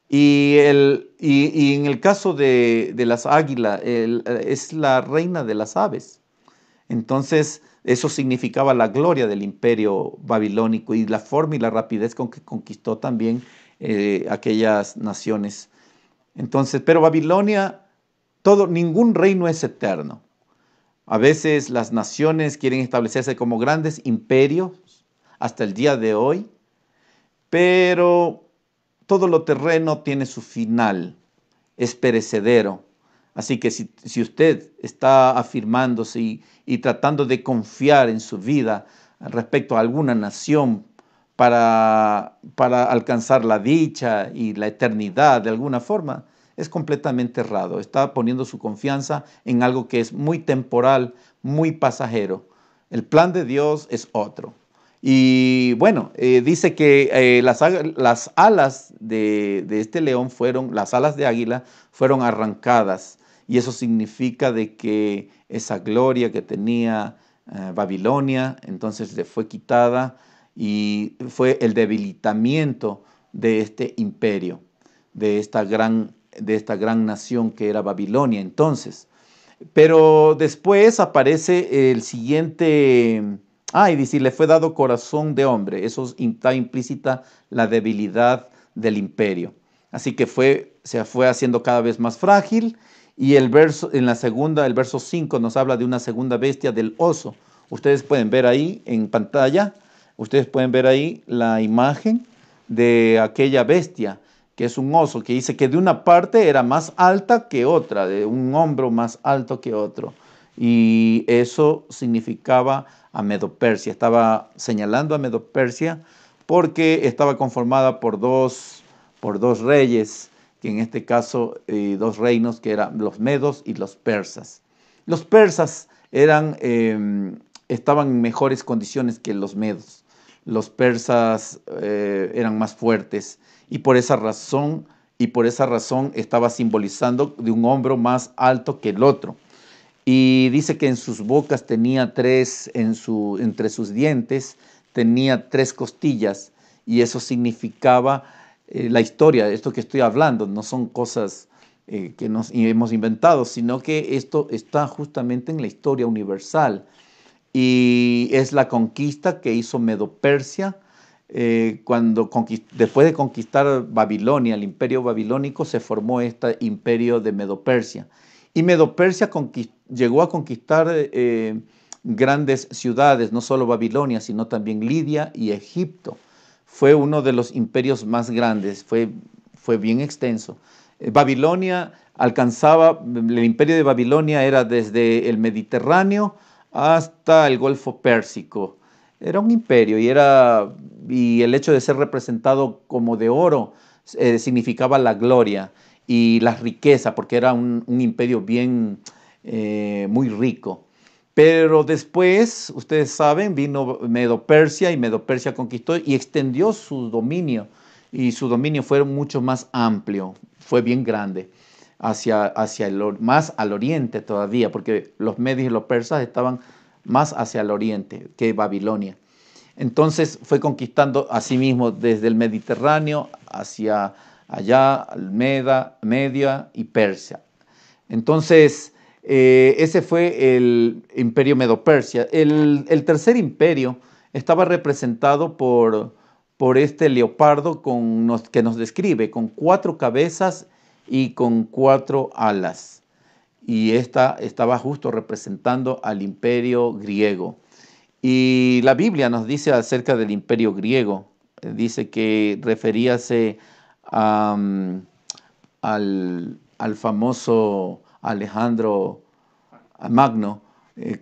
Y en el caso de las águilas, es la reina de las aves. Entonces, eso significaba la gloria del imperio babilónico y la forma y la rapidez con que conquistó también aquellas naciones. Entonces, pero Babilonia, ningún reino es eterno. A veces las naciones quieren establecerse como grandes imperios hasta el día de hoy, pero todo lo terreno tiene su final, es perecedero. Así que si usted está afirmándose y tratando de confiar en su vida respecto a alguna nación para alcanzar la dicha y la eternidad de alguna forma, es completamente errado. Está poniendo su confianza en algo que es muy temporal, muy pasajero. El plan de Dios es otro. Y bueno, dice que las alas de este león las alas de águila fueron arrancadas. Y eso significa de que esa gloria que tenía Babilonia, entonces le fue quitada y fue el debilitamiento de este imperio, de esta gran nación que era Babilonia entonces. Pero después aparece el siguiente, y dice, le fue dado corazón de hombre. Eso está implícita la debilidad del imperio. Así que se fue haciendo cada vez más frágil. Y el verso 5 nos habla de una segunda bestia, del oso. Ustedes pueden ver ahí en pantalla, ustedes pueden ver ahí la imagen de aquella bestia, que es un oso, que dice que de una parte era más alta que otra, de un hombro más alto que otro. Y eso significaba a Medo-Persia. Estaba señalando a Medo-Persia porque estaba conformada por dos reyes, que en este caso 2 reinos, que eran los medos y los persas. Los persas estaban en mejores condiciones que los medos. Los persas eran más fuertes y por esa razón estaba simbolizando de un hombro más alto que el otro. Y dice que en sus bocas tenía entre sus dientes tenía 3 costillas, y eso significaba la historia. Esto que estoy hablando no son cosas que nos hemos inventado, sino que esto está justamente en la historia universal. Y es la conquista que hizo Medo-Persia. Después de conquistar Babilonia, el imperio babilónico, se formó este imperio de Medo-Persia. Y Medo-Persia llegó a conquistar grandes ciudades, no solo Babilonia, sino también Lidia y Egipto. Fue uno de los imperios más grandes, fue bien extenso. Babilonia el imperio de Babilonia era desde el Mediterráneo hasta el Golfo Pérsico. Era un imperio y el hecho de ser representado como de oro significaba la gloria y la riqueza, porque era un imperio bien, muy rico. Pero después, ustedes saben, vino Medo-Persia y Medo-Persia conquistó y extendió su dominio. Y su dominio fue mucho más amplio, fue bien grande, más al oriente todavía, porque los medios y los persas estaban más hacia el oriente que Babilonia. Entonces fue conquistando a sí mismo desde el Mediterráneo hacia allá, Media y Persia. Entonces, ese fue el imperio Medo-Persia. El tercer imperio estaba representado por este leopardo que nos describe, con 4 cabezas y con 4 alas. Y esta estaba justo representando al imperio griego. Y la Biblia nos dice acerca del imperio griego, dice que referíase al famoso Alejandro Magno,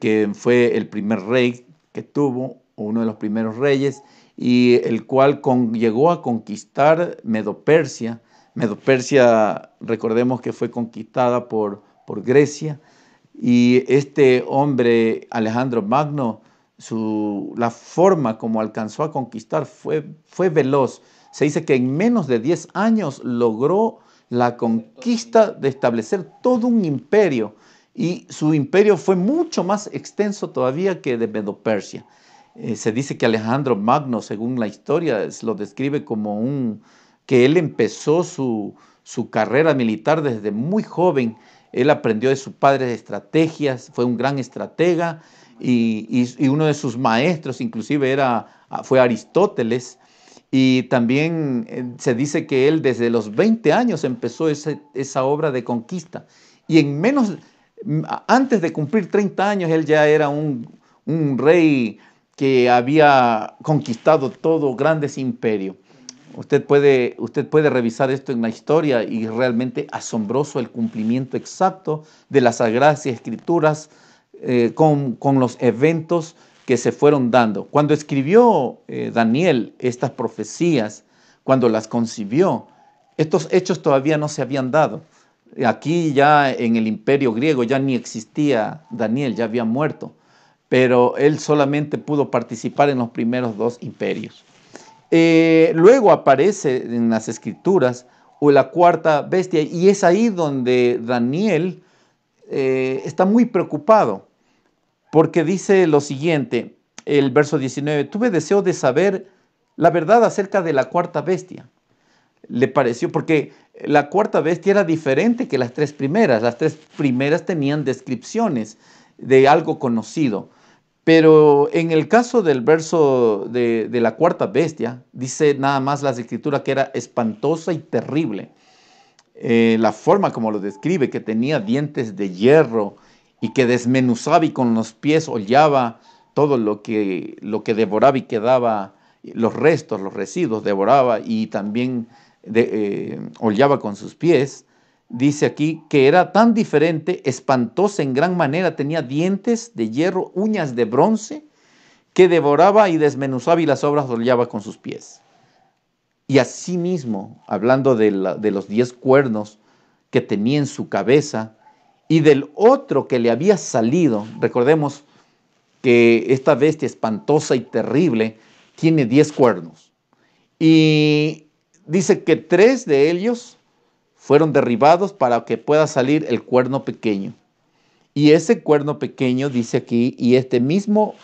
que fue el primer rey que tuvo, uno de los primeros reyes, y el cual llegó a conquistar Medo-Persia. Medo-Persia, recordemos que fue conquistada por Grecia, y este hombre, Alejandro Magno, la forma como alcanzó a conquistar fue veloz. Se dice que en menos de 10 años logró la conquista de establecer todo un imperio, y su imperio fue mucho más extenso todavía que de Medo-Persia. Se dice que Alejandro Magno, según la historia, lo describe como que él empezó su carrera militar desde muy joven. Él aprendió de su padre estrategias, fue un gran estratega, y uno de sus maestros inclusive fue Aristóteles. Y también se dice que él desde los 20 años empezó esa obra de conquista. Y antes de cumplir 30 años, él ya era un rey que había conquistado todo grandes imperios. Usted puede revisar esto en la historia, y realmente asombroso el cumplimiento exacto de las Sagradas Escrituras con los eventos que se fueron dando. Cuando escribió Daniel estas profecías, cuando las concibió, estos hechos todavía no se habían dado. Aquí ya en el imperio griego ya ni existía Daniel, ya había muerto, pero él solamente pudo participar en los primeros 2 imperios. Luego aparece en las escrituras la 4ª bestia, y es ahí donde Daniel está muy preocupado, porque dice lo siguiente, el verso 19: tuve deseo de saber la verdad acerca de la 4ª bestia. Le pareció, porque la 4ª bestia era diferente que las 3 primeras. Las 3 primeras tenían descripciones de algo conocido. Pero en el caso del verso de la 4ª bestia, dice nada más las escrituras que era espantosa y terrible. La forma como lo describe, que tenía dientes de hierro y que desmenuzaba y con los pies hollaba todo lo que devoraba y quedaba, los restos, los residuos devoraba, y también hollaba con sus pies. Dice aquí que era tan diferente, espantosa en gran manera, tenía dientes de hierro, uñas de bronce, que devoraba y desmenuzaba y las obras hollaba con sus pies. Y asimismo, hablando de los 10 cuernos que tenía en su cabeza, y del otro que le había salido, recordemos que esta bestia espantosa y terrible tiene 10 cuernos. Y dice que 3 de ellos fueron derribados para que pueda salir el cuerno pequeño. Y ese cuerno pequeño, dice aquí, y este mismo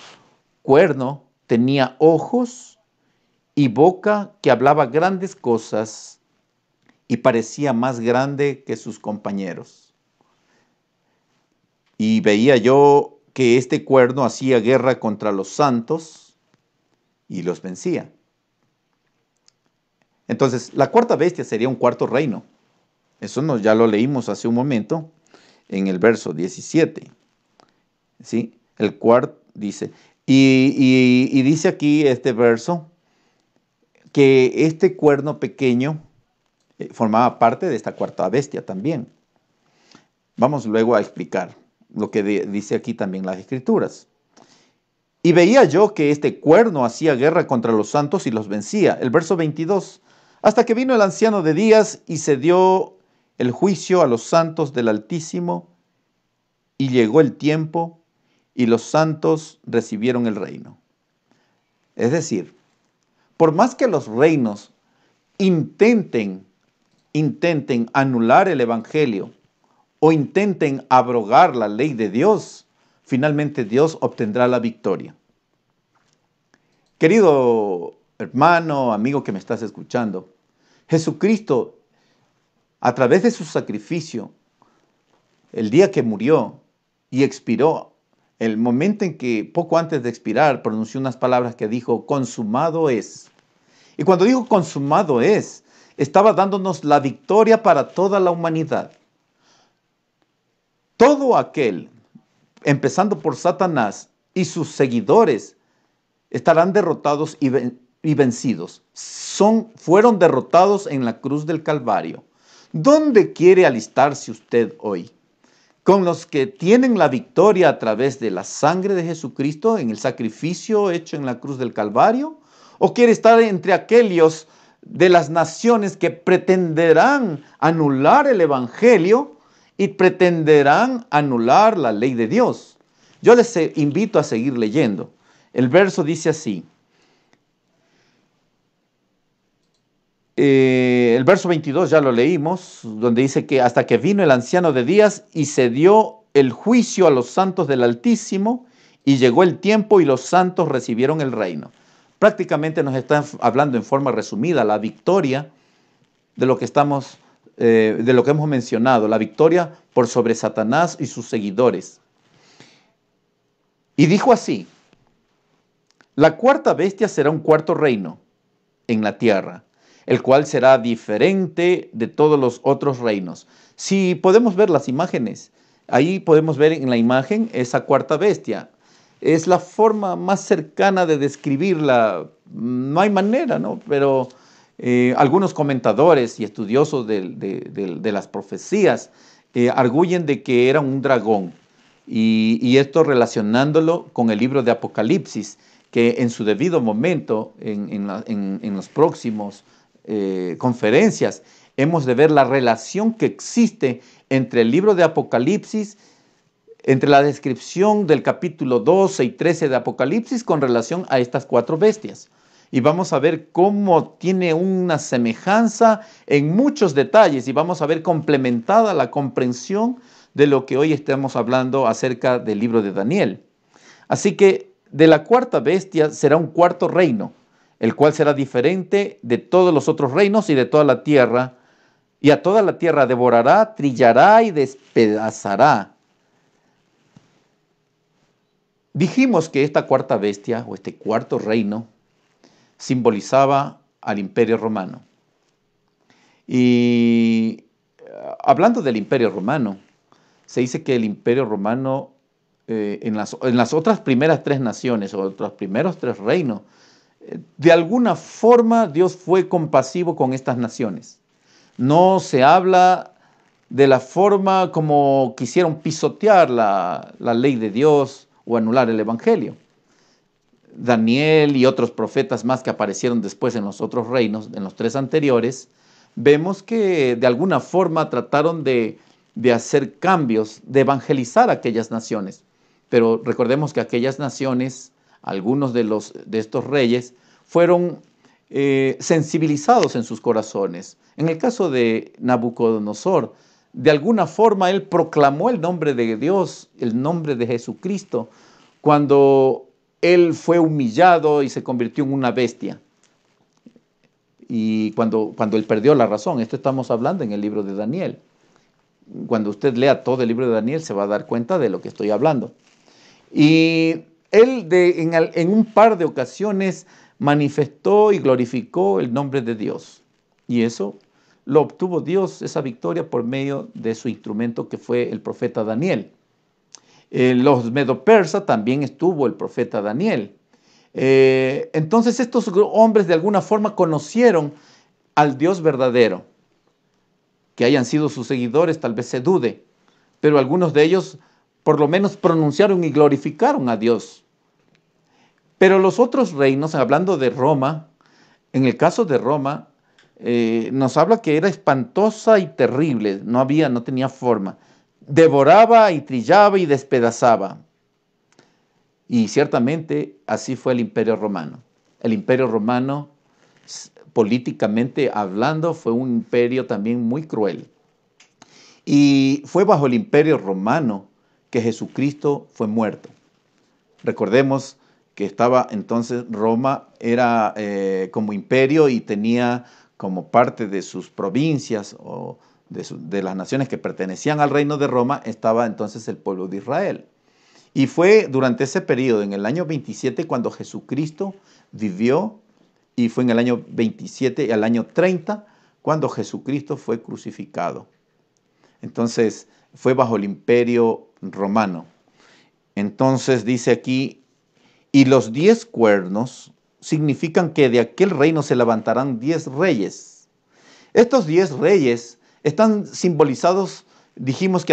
cuerno tenía ojos y boca que hablaba grandes cosas y parecía más grande que sus compañeros. Y veía yo que este cuerno hacía guerra contra los santos y los vencía. Entonces, la 4ª bestia sería un 4º reino. Eso ya lo leímos hace un momento. en el verso 17. ¿Sí? El cuarto dice, y dice aquí este verso, que este cuerno pequeño formaba parte de esta cuarta bestia también. Vamos luego a explicar lo que dice aquí también las Escrituras. Y veía yo que este cuerno hacía guerra contra los santos y los vencía. El verso 22. Hasta que vino el anciano de días y se dio el juicio a los santos del Altísimo, y llegó el tiempo, y los santos recibieron el reino. Es decir, por más que los reinos intenten anular el evangelio o intenten abrogar la ley de Dios, finalmente Dios obtendrá la victoria. Querido hermano, amigo que me estás escuchando, Jesucristo, a través de su sacrificio, el día que murió y expiró, el momento en que poco antes de expirar pronunció unas palabras que dijo, consumado es. Y cuando dijo consumado es, estaba dándonos la victoria para toda la humanidad. Todo aquel, empezando por Satanás y sus seguidores, estarán derrotados y vencidos. Fueron derrotados en la cruz del Calvario. ¿Dónde quiere alistarse usted hoy? ¿Con los que tienen la victoria a través de la sangre de Jesucristo en el sacrificio hecho en la cruz del Calvario? ¿O quiere estar entre aquellos de las naciones que pretenderán anular el evangelio y pretenderán anular la ley de Dios? Yo les invito a seguir leyendo. El verso dice así. El verso 22 ya lo leímos, donde dice que hasta que vino el anciano de días y se dio el juicio a los santos del Altísimo, y llegó el tiempo y los santos recibieron el reino. Prácticamente nos está hablando en forma resumida la victoria de lo que hemos mencionado, la victoria por sobre Satanás y sus seguidores. Y dijo así: la cuarta bestia será un cuarto reino en la tierra, el cual será diferente de todos los otros reinos. Si podemos ver las imágenes, ahí podemos ver en la imagen esa cuarta bestia. Es la forma más cercana de describirla. No hay manera, ¿no? Pero algunos comentadores y estudiosos de las profecías arguyen de que era un dragón. Y esto relacionándolo con el libro de Apocalipsis, que en su debido momento, en los próximos conferencias, hemos de ver la relación que existe entre el libro de Apocalipsis, entre la descripción del capítulo 12 y 13 de Apocalipsis con relación a estas cuatro bestias. Y vamos a ver cómo tiene una semejanza en muchos detalles, y vamos a ver complementada la comprensión de lo que hoy estamos hablando acerca del libro de Daniel. Así que de la cuarta bestia será un cuarto reino, el cual será diferente de todos los otros reinos y de toda la tierra, y a toda la tierra devorará, trillará y despedazará. Dijimos que esta cuarta bestia o este cuarto reino simbolizaba al Imperio Romano. Y hablando del Imperio Romano, se dice que el Imperio Romano en las otras primeras tres naciones o otros primeros tres reinos, de alguna forma Dios fue compasivo con estas naciones. No se habla de la forma como quisieron pisotear la ley de Dios o anular el evangelio. Daniel y otros profetas más que aparecieron después en los otros reinos, en los tres anteriores, vemos que de alguna forma trataron de hacer cambios, de evangelizar a aquellas naciones. Pero recordemos que aquellas naciones, algunos de estos reyes, fueron sensibilizados en sus corazones. En el caso de Nabucodonosor, de alguna forma él proclamó el nombre de Dios, el nombre de Jesucristo, cuando él fue humillado y se convirtió en una bestia. Y cuando él perdió la razón, esto estamos hablando en el libro de Daniel. Cuando usted lea todo el libro de Daniel se va a dar cuenta de lo que estoy hablando. Y él en un par de ocasiones manifestó y glorificó el nombre de Dios. Y eso lo obtuvo Dios, esa victoria, por medio de su instrumento que fue el profeta Daniel. Los medo-persas también estuvo el profeta Daniel. Entonces estos hombres de alguna forma conocieron al Dios verdadero. Que hayan sido sus seguidores tal vez se dude, pero algunos de ellos por lo menos pronunciaron y glorificaron a Dios. Pero los otros reinos, hablando de Roma, en el caso de Roma, nos habla que era espantosa y terrible, no tenía forma. Devoraba y trillaba y despedazaba. Y ciertamente así fue el Imperio Romano. El Imperio Romano, políticamente hablando, fue un imperio también muy cruel. Y fue bajo el Imperio Romano que Jesucristo fue muerto. Recordemos que estaba entonces Roma, era como imperio y tenía como parte de sus provincias o de las naciones que pertenecían al reino de Roma, estaba entonces el pueblo de Israel. Y fue durante ese periodo, en el año 27, cuando Jesucristo vivió, y fue en el año 27 al año 30, cuando Jesucristo fue crucificado. Entonces, fue bajo el imperio romano. Entonces dice aquí, y los 10 cuernos significan que de aquel reino se levantarán 10 reyes. Estos 10 reyes están simbolizados, dijimos que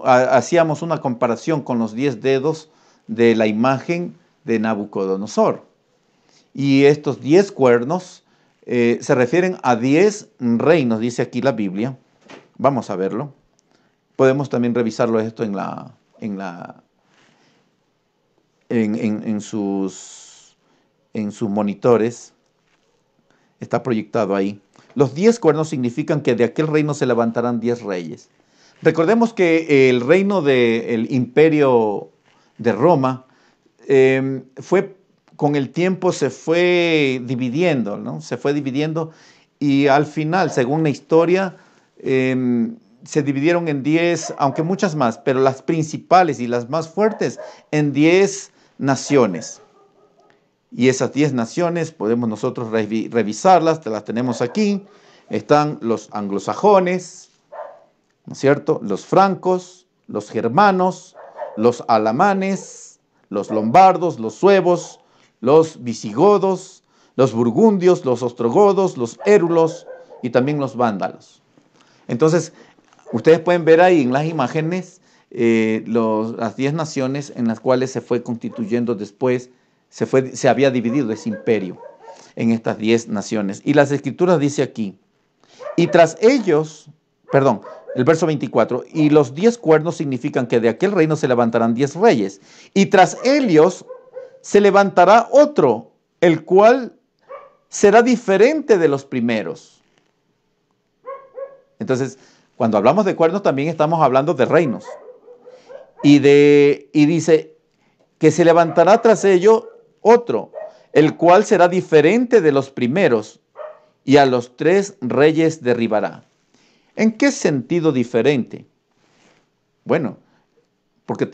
hacíamos una comparación con los 10 dedos de la imagen de Nabucodonosor. Y estos 10 cuernos se refieren a 10 reinos, dice aquí la Biblia. Vamos a verlo. Podemos también revisarlo esto en sus monitores. Está proyectado ahí. Los 10 cuernos significan que de aquel reino se levantarán 10 reyes. Recordemos que el reino del imperio de Roma con el tiempo se fue dividiendo, ¿no? Se fue dividiendo y al final, según la historia, se dividieron en 10, aunque muchas más, pero las principales y las más fuertes, en 10 naciones. Y esas 10 naciones podemos nosotros revisarlas, las tenemos aquí. Están los anglosajones, ¿no es cierto? Los francos, los germanos, los alamanes, los lombardos, los suevos, los visigodos, los burgundios, los ostrogodos, los érulos y también los vándalos. Entonces, ustedes pueden ver ahí en las imágenes las 10 naciones en las cuales se fue constituyendo después, se había dividido ese imperio en estas 10 naciones. Y las escrituras dice aquí, y tras ellos, el verso 24, y los 10 cuernos significan que de aquel reino se levantarán 10 reyes, y tras ellos se levantará otro, el cual será diferente de los primeros. Entonces, cuando hablamos de cuernos también estamos hablando de reinos. Y dice que se levantará tras ello otro, el cual será diferente de los primeros, y a los 3 reyes derribará. ¿En qué sentido diferente? Bueno, porque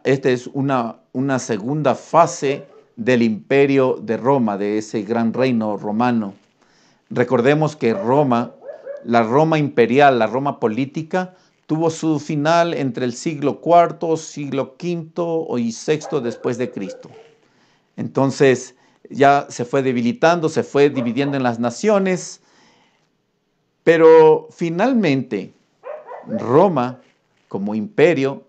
esta es una segunda fase del imperio de Roma, de ese gran reino romano. Recordemos que la Roma imperial, la Roma política, tuvo su final entre el siglo IV, siglo V y VI después de Cristo. Entonces ya se fue debilitando, se fue dividiendo en las naciones, pero finalmente Roma como imperio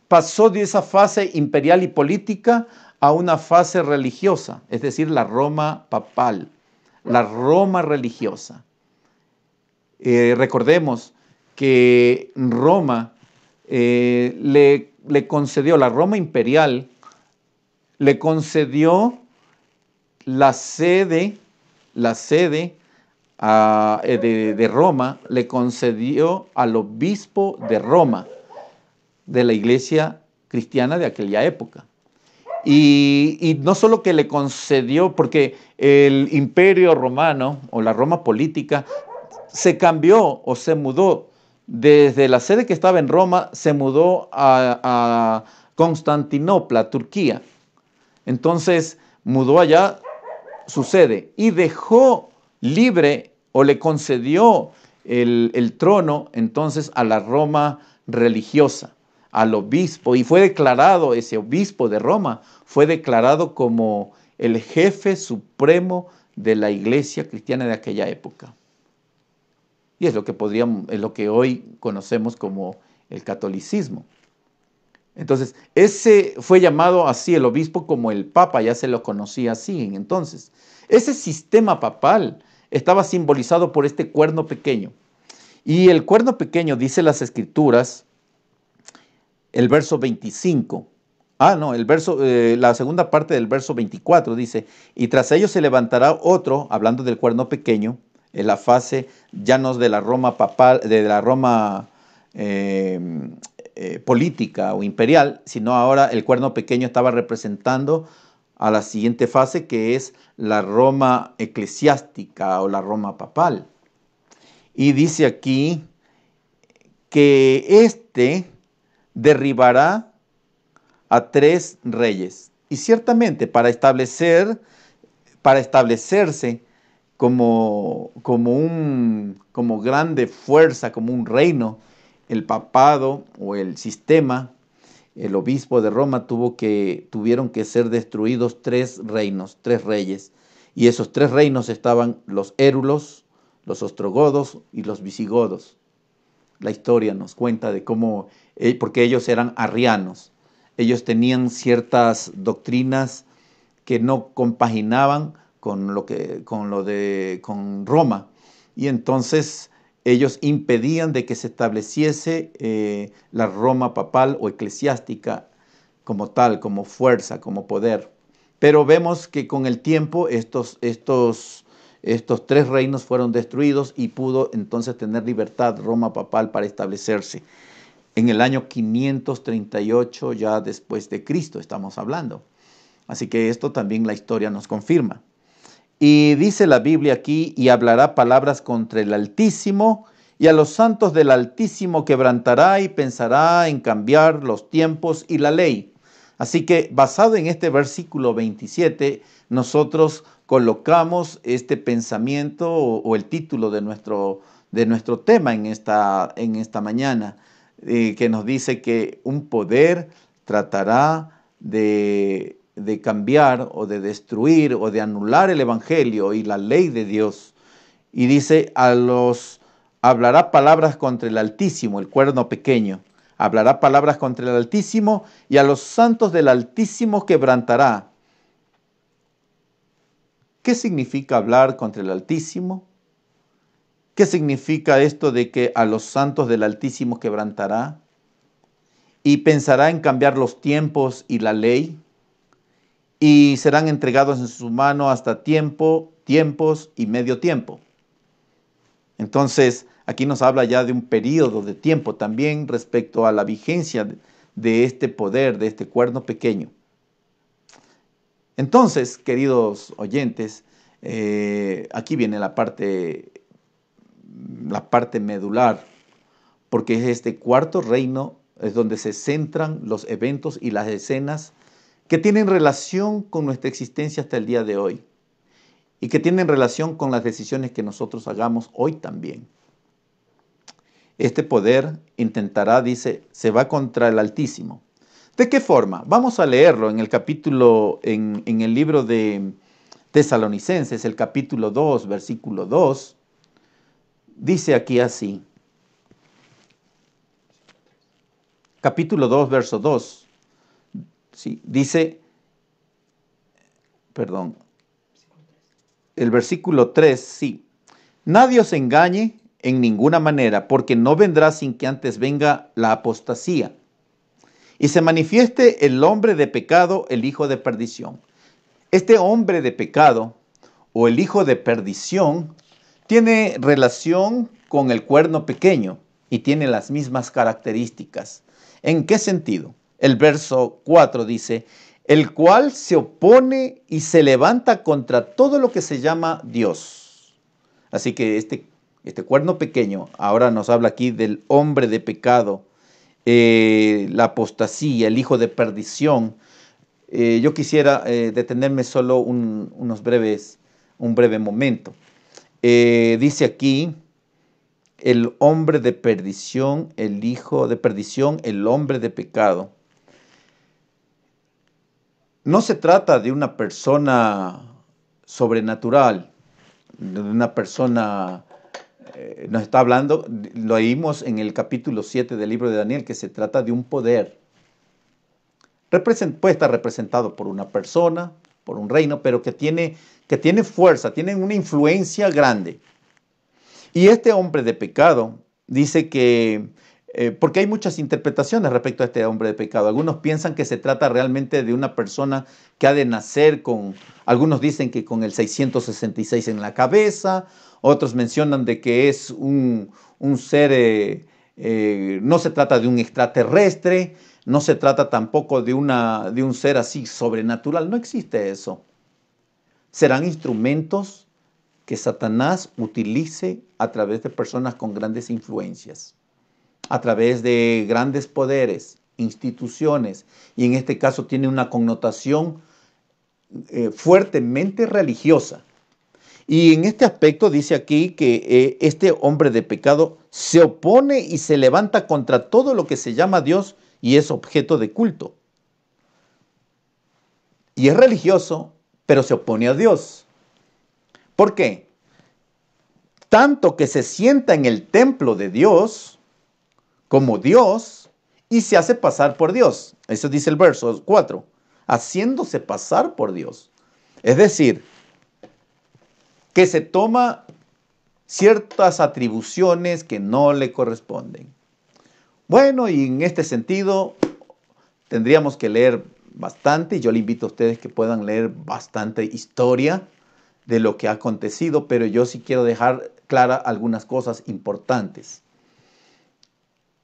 pasó de esa fase imperial y política a una fase religiosa, es decir, la Roma papal, la Roma religiosa. Recordemos que Roma le concedió, la Roma imperial le concedió la sede de Roma, le concedió al obispo de Roma, de la iglesia cristiana de aquella época. Y no solo que le concedió, porque el imperio romano o la Roma política se cambió o se mudó desde la sede que estaba en Roma, se mudó a Constantinopla, Turquía. Entonces mudó allá su sede y dejó libre o le concedió el trono entonces a la Roma religiosa, al obispo, y fue declarado, ese obispo de Roma, fue declarado como el jefe supremo de la iglesia cristiana de aquella época. Y es lo que hoy conocemos como el catolicismo. Entonces, ese fue llamado así el obispo como el papa, ya se lo conocía así. Entonces, ese sistema papal estaba simbolizado por este cuerno pequeño. Y el cuerno pequeño, dice las Escrituras, el verso 25, la segunda parte del verso 24 dice, y tras ellos se levantará otro, hablando del cuerno pequeño, en la fase ya no de la Roma papal, de la Roma política o imperial, sino ahora el cuerno pequeño estaba representando a la siguiente fase, que es la Roma eclesiástica o la Roma papal. Y dice aquí que este derribará a 3 reyes. Y ciertamente para establecerse como grande fuerza, como un reino, el papado o el sistema, el obispo de Roma tuvieron que ser destruidos 3 reinos, 3 reyes. Y esos 3 reinos estaban los érulos, los ostrogodos y los visigodos. La historia nos cuenta de cómo, porque ellos eran arrianos. Ellos tenían ciertas doctrinas que no compaginaban con Roma. Y entonces ellos impedían de que se estableciese la Roma papal o eclesiástica como tal, como fuerza, como poder. Pero vemos que con el tiempo estos 3 reinos fueron destruidos y pudo entonces tener libertad Roma papal para establecerse. En el año 538 ya después de Cristo estamos hablando. Así que esto también la historia nos confirma. Y dice la Biblia aquí, y hablará palabras contra el Altísimo, y a los santos del Altísimo quebrantará y pensará en cambiar los tiempos y la ley. Así que basado en este versículo 27, nosotros colocamos este pensamiento o el título de nuestro tema en esta mañana, que nos dice que un poder tratará de cambiar o de destruir o de anular el evangelio y la ley de Dios. Y dice, hablará palabras contra el Altísimo, el cuerno pequeño. Hablará palabras contra el Altísimo y a los santos del Altísimo quebrantará. ¿Qué significa hablar contra el Altísimo? ¿Qué significa esto de que a los santos del Altísimo quebrantará? Y pensará en cambiar los tiempos y la ley. Y serán entregados en su mano hasta tiempos y medio tiempo. Entonces, aquí nos habla ya de un periodo de tiempo también respecto a la vigencia de este poder, de este cuerno pequeño. Entonces, queridos oyentes, aquí viene la parte medular, porque es este cuarto reino, es donde se centran los eventos y las escenas que tienen relación con nuestra existencia hasta el día de hoy y que tienen relación con las decisiones que nosotros hagamos hoy también. Este poder intentará, dice, se va contra el Altísimo. ¿De qué forma? Vamos a leerlo en el capítulo, en el libro de Tesalonicenses, el capítulo 2, versículo 2. Dice aquí así. Capítulo 2, verso 2. Sí, dice, el versículo 3, sí. Nadie os engañe en ninguna manera, porque no vendrá sin que antes venga la apostasía y se manifieste el hombre de pecado, el hijo de perdición. Este hombre de pecado o el hijo de perdición tiene relación con el cuerno pequeño y tiene las mismas características. ¿En qué sentido? El verso 4 dice, el cual se opone y se levanta contra todo lo que se llama Dios. Así que este cuerno pequeño ahora nos habla aquí del hombre de pecado, la apostasía, el hijo de perdición. Yo quisiera detenerme solo un breve momento. dice aquí, el hombre de perdición, el hijo de perdición, el hombre de pecado. No se trata de una persona sobrenatural, de una persona, nos está hablando, lo leímos en el capítulo 7 del libro de Daniel, que se trata de un poder. Puede estar representado por una persona, por un reino, pero que tiene fuerza, tiene una influencia grande. Y este hombre de pecado dice que, porque hay muchas interpretaciones respecto a este hombre de pecado. Algunos piensan que se trata realmente de una persona que ha de nacer con, algunos dicen que con el 666 en la cabeza, otros mencionan de que es un ser, no se trata de un extraterrestre, no se trata tampoco de un ser así sobrenatural, no existe eso. Serán instrumentos que Satanás utilice a través de personas con grandes influencias, a través de grandes poderes, instituciones, y en este caso tiene una connotación fuertemente religiosa. Y en este aspecto dice aquí que este hombre de pecado se opone y se levanta contra todo lo que se llama Dios y es objeto de culto. Y es religioso, pero se opone a Dios. ¿Por qué? Tanto que se sienta en el templo de Dios como Dios y se hace pasar por Dios. Eso dice el verso 4. Haciéndose pasar por Dios. Es decir, que se toma ciertas atribuciones que no le corresponden. Bueno, y en este sentido tendríamos que leer bastante, y yo le invito a ustedes que puedan leer bastante historia de lo que ha acontecido, pero yo sí quiero dejar clara algunas cosas importantes.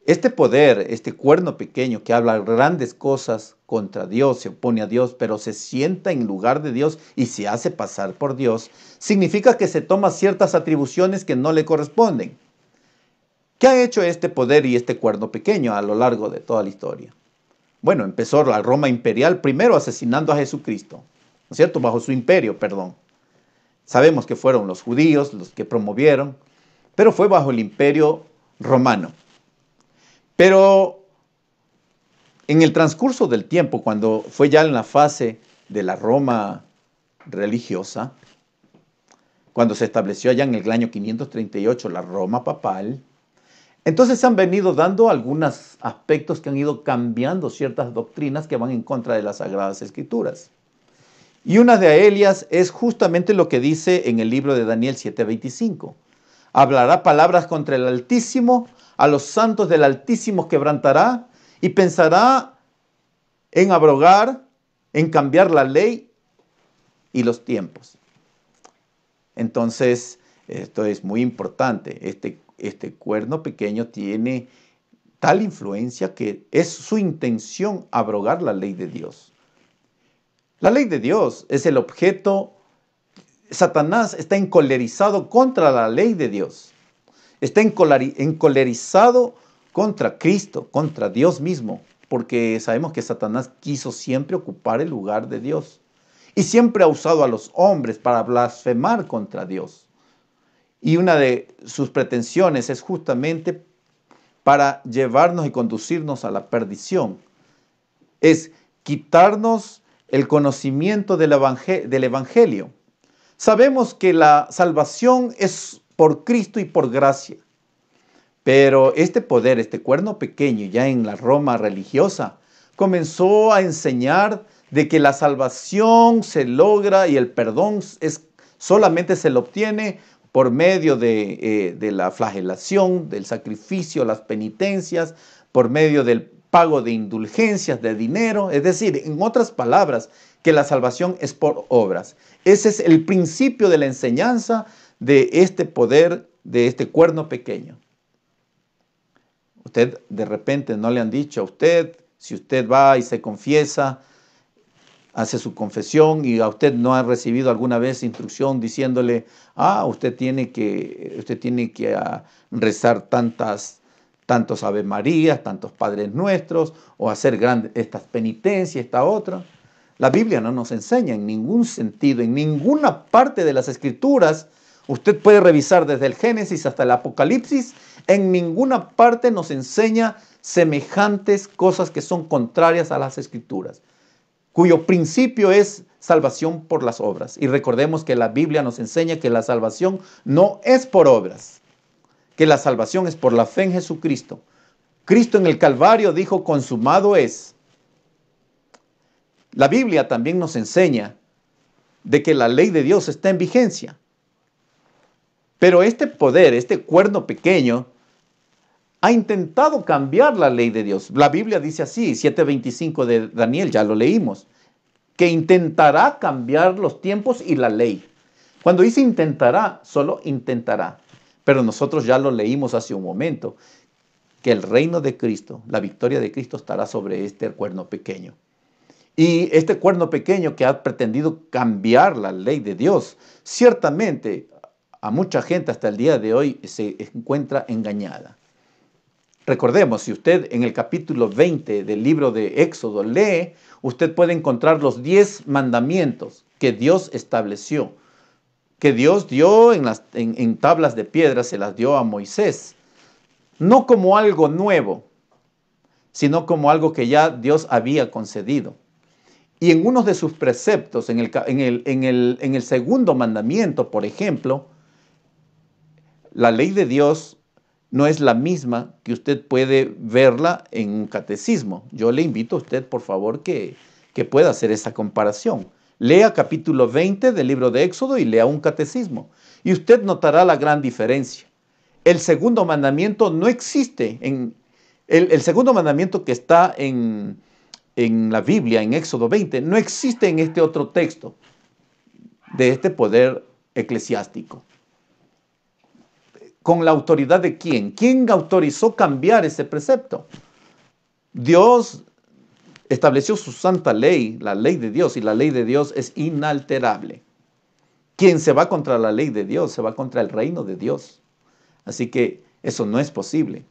Este poder, este cuerno pequeño que habla grandes cosas contra Dios, se opone a Dios, pero se sienta en lugar de Dios y se hace pasar por Dios, significa que se toma ciertas atribuciones que no le corresponden. ¿Qué ha hecho este poder y este cuerno pequeño a lo largo de toda la historia? Bueno, empezó la Roma imperial primero asesinando a Jesucristo, ¿no es cierto? Bajo su imperio, perdón. Sabemos que fueron los judíos los que promovieron, pero fue bajo el imperio romano. Pero en el transcurso del tiempo, cuando fue ya en la fase de la Roma religiosa, cuando se estableció allá en el año 538 la Roma papal, entonces se han venido dando algunos aspectos que han ido cambiando ciertas doctrinas que van en contra de las Sagradas Escrituras. Y una de ellas es justamente lo que dice en el libro de Daniel 7:25. Hablará palabras contra el Altísimo, a los santos del Altísimo quebrantará y pensará en abrogar, en cambiar la ley y los tiempos. Entonces, esto es muy importante. Este cuerno pequeño tiene tal influencia que es su intención abrogar la ley de Dios. La ley de Dios es el objeto. Satanás está encolerizado contra la ley de Dios. Está encolerizado contra Cristo, contra Dios mismo, porque sabemos que Satanás quiso siempre ocupar el lugar de Dios y siempre ha usado a los hombres para blasfemar contra Dios. Y una de sus pretensiones es justamente para llevarnos y conducirnos a la perdición. Es quitarnos el conocimiento del Evangelio. Sabemos que la salvación es por Cristo y por gracia. Pero este poder, este cuerno pequeño, ya en la Roma religiosa, comenzó a enseñar de que la salvación se logra y el perdón solamente se lo obtiene por medio de la flagelación, del sacrificio, las penitencias, por medio del pago de indulgencias, de dinero. Es decir, en otras palabras, que la salvación es por obras. Ese es el principio de la enseñanza de este poder, de este cuerno pequeño. Usted de repente no le han dicho a usted, si usted va y se confiesa, hace su confesión y a usted no ha recibido alguna vez instrucción diciéndole, usted tiene que rezar tantos Ave Marías, tantos Padres Nuestros, o hacer estas penitencias, esta otra. La Biblia no nos enseña en ningún sentido, en ninguna parte de las Escrituras, Usted puede revisar desde el Génesis hasta el Apocalipsis. En ninguna parte nos enseña semejantes cosas que son contrarias a las Escrituras, cuyo principio es salvación por las obras. Y recordemos que la Biblia nos enseña que la salvación no es por obras, que la salvación es por la fe en Jesucristo. Cristo en el Calvario dijo, consumado es. La Biblia también nos enseña de que la ley de Dios está en vigencia. Pero este poder, este cuerno pequeño, ha intentado cambiar la ley de Dios. La Biblia dice así, 7:25 de Daniel, ya lo leímos, que intentará cambiar los tiempos y la ley. Cuando dice intentará, solo intentará. Pero nosotros ya lo leímos hace un momento, que el reino de Cristo, la victoria de Cristo estará sobre este cuerno pequeño. Y este cuerno pequeño que ha pretendido cambiar la ley de Dios, ciertamente a mucha gente hasta el día de hoy se encuentra engañada. Recordemos, si usted en el capítulo 20 del libro de Éxodo lee, usted puede encontrar los 10 mandamientos que Dios estableció, que Dios dio en tablas de piedra, se las dio a Moisés, no como algo nuevo, sino como algo que ya Dios había concedido. Y en uno de sus preceptos, en el segundo mandamiento, por ejemplo, la ley de Dios no es la misma que usted puede verla en un catecismo. Yo le invito a usted, por favor, que pueda hacer esa comparación. Lea capítulo 20 del libro de Éxodo y lea un catecismo. Y usted notará la gran diferencia. El segundo mandamiento no existe. El segundo mandamiento que está en la Biblia, en Éxodo 20, no existe en este otro texto de este poder eclesiástico. ¿Con la autoridad de quién? ¿Quién autorizó cambiar ese precepto? Dios estableció su santa ley, la ley de Dios, y la ley de Dios es inalterable. Quien se va contra la ley de Dios, se va contra el reino de Dios. Así que eso no es posible.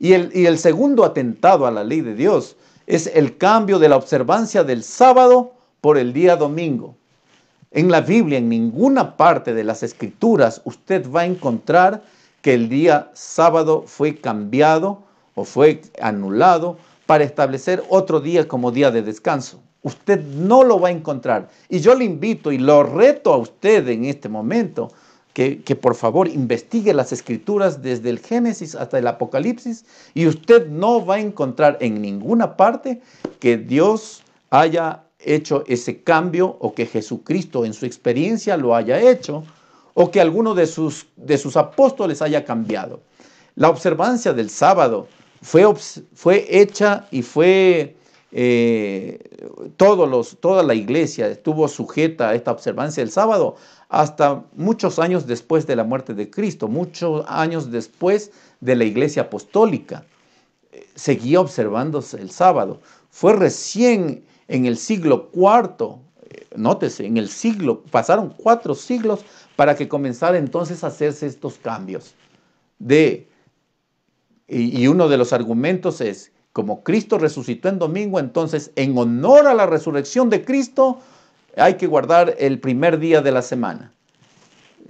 Y el segundo atentado a la ley de Dios es el cambio de la observancia del sábado por el día domingo. En la Biblia, en ninguna parte de las Escrituras, usted va a encontrar que el día sábado fue cambiado o fue anulado para establecer otro día como día de descanso. Usted no lo va a encontrar. Y yo le invito y lo reto a usted en este momento que por favor investigue las Escrituras desde el Génesis hasta el Apocalipsis, y usted no va a encontrar en ninguna parte que Dios haya hecho ese cambio, o que Jesucristo en su experiencia lo haya hecho, o que alguno de sus apóstoles haya cambiado. La observancia del sábado fue hecha y fue toda la iglesia estuvo sujeta a esta observancia del sábado hasta muchos años después de la muerte de Cristo, muchos años después de la iglesia apostólica. Seguía observándose el sábado. Fue recién en el siglo IV, nótese, pasaron 4 siglos para que comenzara entonces a hacerse estos cambios. Y uno de los argumentos es, como Cristo resucitó en domingo, entonces en honor a la resurrección de Cristo hay que guardar el primer día de la semana.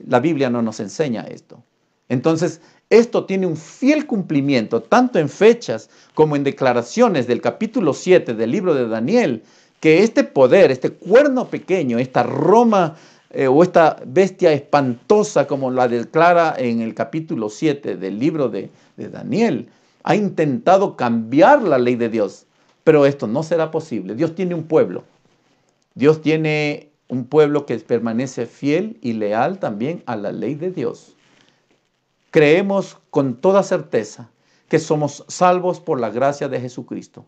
La Biblia no nos enseña esto. Entonces, esto tiene un fiel cumplimiento, tanto en fechas como en declaraciones del capítulo 7 del libro de Daniel, que este poder, este cuerno pequeño, esta Roma o esta bestia espantosa, como la declara en el capítulo 7 del libro de Daniel, ha intentado cambiar la ley de Dios. Pero esto no será posible. Dios tiene un pueblo. Dios tiene un pueblo que permanece fiel y leal también a la ley de Dios. Creemos con toda certeza que somos salvos por la gracia de Jesucristo,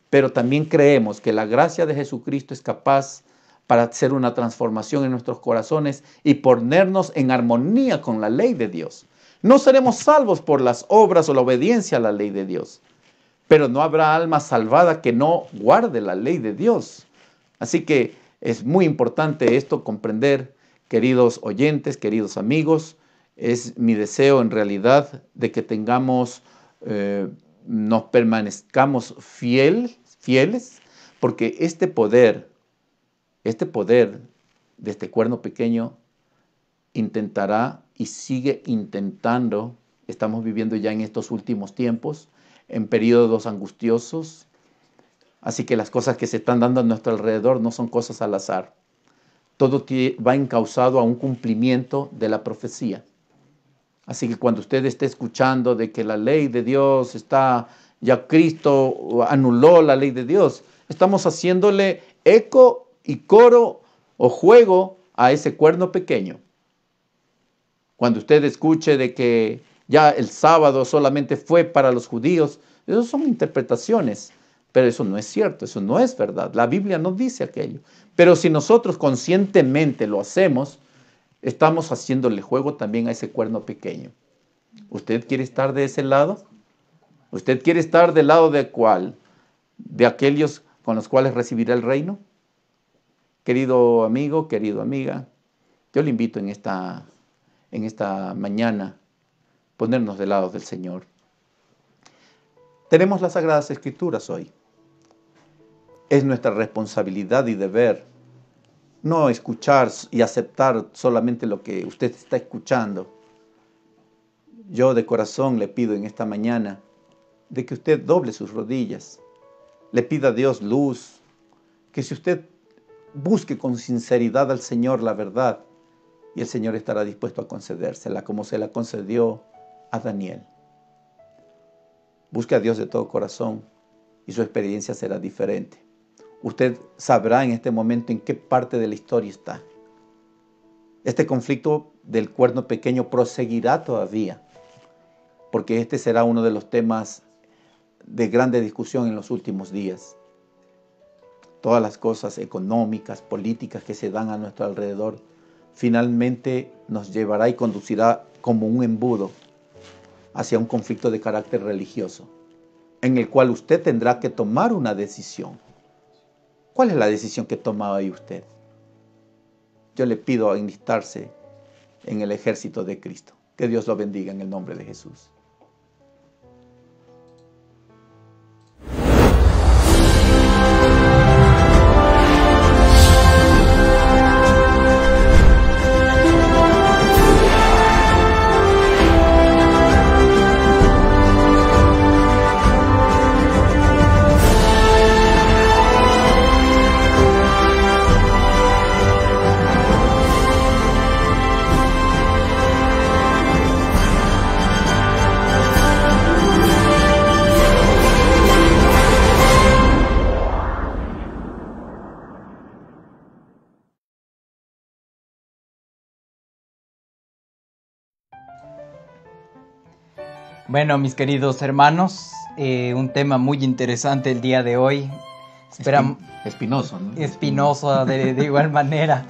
pero también creemos que la gracia de Jesucristo es capaz para hacer una transformación en nuestros corazones y ponernos en armonía con la ley de Dios. No seremos salvos por las obras o la obediencia a la ley de Dios, pero no habrá alma salvada que no guarde la ley de Dios. Así que es muy importante esto comprender, queridos oyentes, queridos amigos. Es mi deseo en realidad de que nos permanezcamos fieles, porque este poder de este cuerno pequeño intentará y sigue intentando. Estamos viviendo ya en estos últimos tiempos, en periodos angustiosos. Así que las cosas que se están dando a nuestro alrededor no son cosas al azar. Todo va encauzado a un cumplimiento de la profecía. Así que cuando usted esté escuchando de que la ley de Dios está, ya Cristo anuló la ley de Dios, estamos haciéndole eco y coro o juego a ese cuerno pequeño. Cuando usted escuche de que ya el sábado solamente fue para los judíos, esas son interpretaciones, pero eso no es cierto, eso no es verdad. La Biblia no dice aquello. Pero si nosotros conscientemente lo hacemos, estamos haciéndole juego también a ese cuerno pequeño. ¿Usted quiere estar de ese lado? ¿Usted quiere estar del lado de cuál? ¿De aquellos con los cuales recibirá el reino? Querido amigo, querida amiga, yo le invito en esta mañana ponernos del lado del Señor. Tenemos las Sagradas Escrituras hoy. Es nuestra responsabilidad y deber no escuchar y aceptar solamente lo que usted está escuchando. Yo de corazón le pido en esta mañana de que usted doble sus rodillas, le pida a Dios luz, que si usted busque con sinceridad al Señor la verdad, y el Señor estará dispuesto a concedérsela como se la concedió a Daniel. Busque a Dios de todo corazón y su experiencia será diferente. Usted sabrá en este momento en qué parte de la historia está. Este conflicto del cuerno pequeño proseguirá todavía, porque este será uno de los temas de grande discusión en los últimos días. Todas las cosas económicas, políticas que se dan a nuestro alrededor, finalmente nos llevará y conducirá como un embudo hacia un conflicto de carácter religioso, en el cual usted tendrá que tomar una decisión. ¿Cuál es la decisión que toma hoy usted? Yo le pido enlistarse en el ejército de Cristo. Que Dios lo bendiga en el nombre de Jesús. Bueno, mis queridos hermanos, un tema muy interesante el día de hoy. Espinoso, ¿no? Espinoso de igual manera.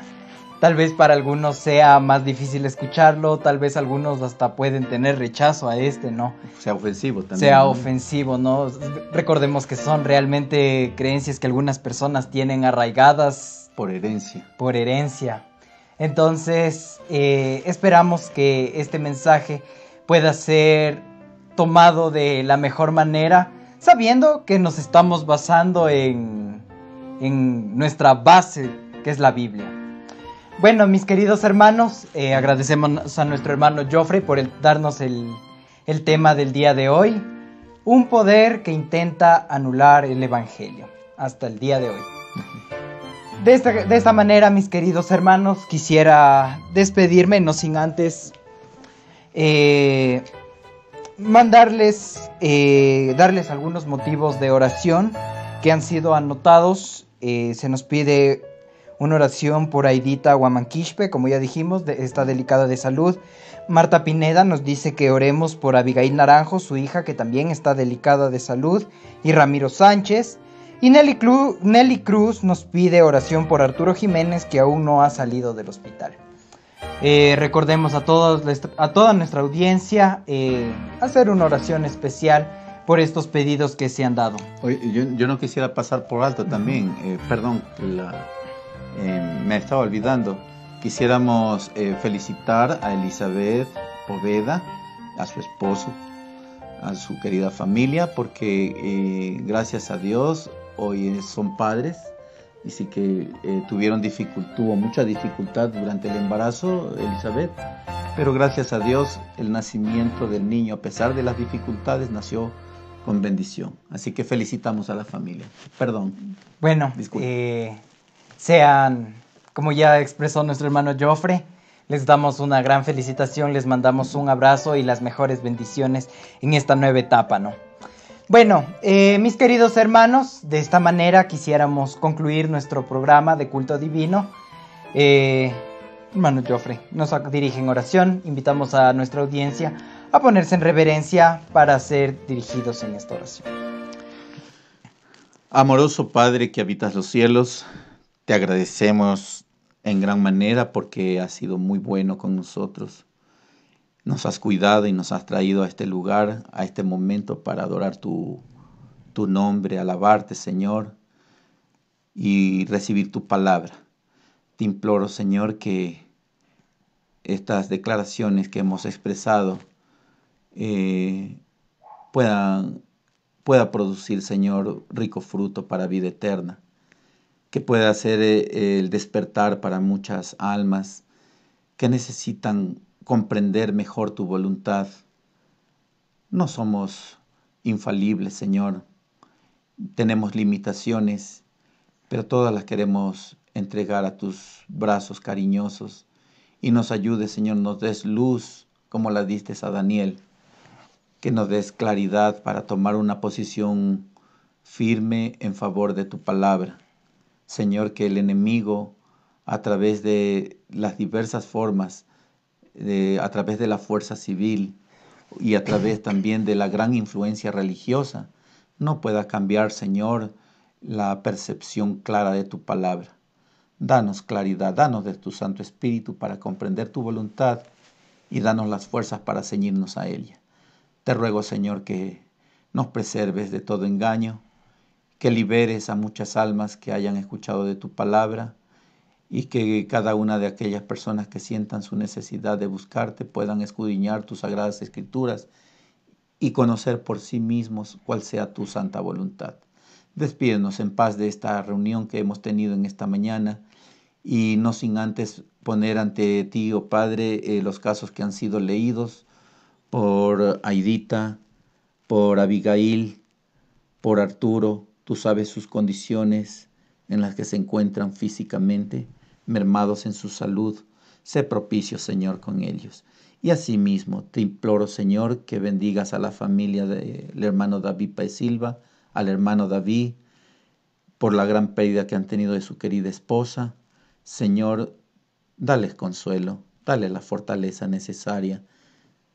Tal vez para algunos sea más difícil escucharlo, tal vez algunos hasta pueden tener rechazo a ¿no? Sea ofensivo también. Sea ¿no? ofensivo, ¿no? Recordemos que son realmente creencias que algunas personas tienen arraigadas. Por herencia. Por herencia. Entonces, esperamos que este mensaje pueda ser tomado de la mejor manera, sabiendo que nos estamos basando en nuestra base, que es la Biblia. Bueno, mis queridos hermanos, agradecemos a nuestro hermano Joffrey por darnos el tema del día de hoy, un poder que intenta anular el Evangelio, hasta el día de hoy. De esta manera, mis queridos hermanos, quisiera despedirme, no sin antes darles algunos motivos de oración que han sido anotados. Se nos pide una oración por Aidita Guamanquishpe, como ya dijimos, está delicada de salud. Marta Pineda nos dice que oremos por Abigail Naranjo, su hija, que también está delicada de salud, y Ramiro Sánchez. Y Nelly Cruz nos pide oración por Arturo Jiménez, que aún no ha salido del hospital. Recordemos a toda nuestra audiencia hacer una oración especial por estos pedidos que se han dado. Oye, yo no quisiera pasar por alto también, perdón, me estaba olvidando. Quisiéramos felicitar a Elizabeth Poveda, a su esposo, a su querida familia, porque gracias a Dios hoy son padres. y sí que tuvieron tuvo mucha dificultad durante el embarazo, Elizabeth, pero gracias a Dios el nacimiento del niño, a pesar de las dificultades, nació con bendición. Así que felicitamos a la familia. Perdón. Bueno, como ya expresó nuestro hermano Joffre, les damos una gran felicitación, les mandamos un abrazo y las mejores bendiciones en esta nueva etapa, ¿no? Bueno, mis queridos hermanos, de esta manera quisiéramos concluir nuestro programa de culto divino. Hermano Joffre, nos dirige en oración, invitamos a nuestra audiencia a ponerse en reverencia para ser dirigidos en esta oración. Amoroso Padre que habitas los cielos, te agradecemos en gran manera porque has sido muy bueno con nosotros. Nos has cuidado y nos has traído a este lugar, a este momento para adorar tu nombre, alabarte, Señor, y recibir tu palabra. Te imploro, Señor, que estas declaraciones que hemos expresado pueda producir, Señor, rico fruto para vida eterna, que pueda ser el despertar para muchas almas que necesitan comprender mejor tu voluntad. No somos infalibles, Señor. Tenemos limitaciones, pero todas las queremos entregar a tus brazos cariñosos y nos ayudes, Señor, nos des luz como la diste a Daniel, que nos des claridad para tomar una posición firme en favor de tu palabra. Señor, que el enemigo, a través de las diversas formas, a través de la fuerza civil y a través también de la gran influencia religiosa, no pueda cambiar, Señor, la percepción clara de tu palabra. Danos claridad, danos de tu Santo Espíritu para comprender tu voluntad y danos las fuerzas para ceñirnos a ella. Te ruego, Señor, que nos preserves de todo engaño, que liberes a muchas almas que hayan escuchado de tu palabra y que cada una de aquellas personas que sientan su necesidad de buscarte puedan escudriñar tus sagradas escrituras y conocer por sí mismos cuál sea tu santa voluntad. Despídenos en paz de esta reunión que hemos tenido en esta mañana y no sin antes poner ante ti, oh Padre, los casos que han sido leídos por Aidita, por Abigail, por Arturo. Tú sabes sus condiciones en las que se encuentran físicamente, mermados en su salud. Sé propicio, Señor, con ellos. Y asimismo te imploro, Señor, que bendigas a la familia del hermano David Paez Silva, al hermano David, por la gran pérdida que han tenido de su querida esposa. Señor, dales consuelo, dale la fortaleza necesaria.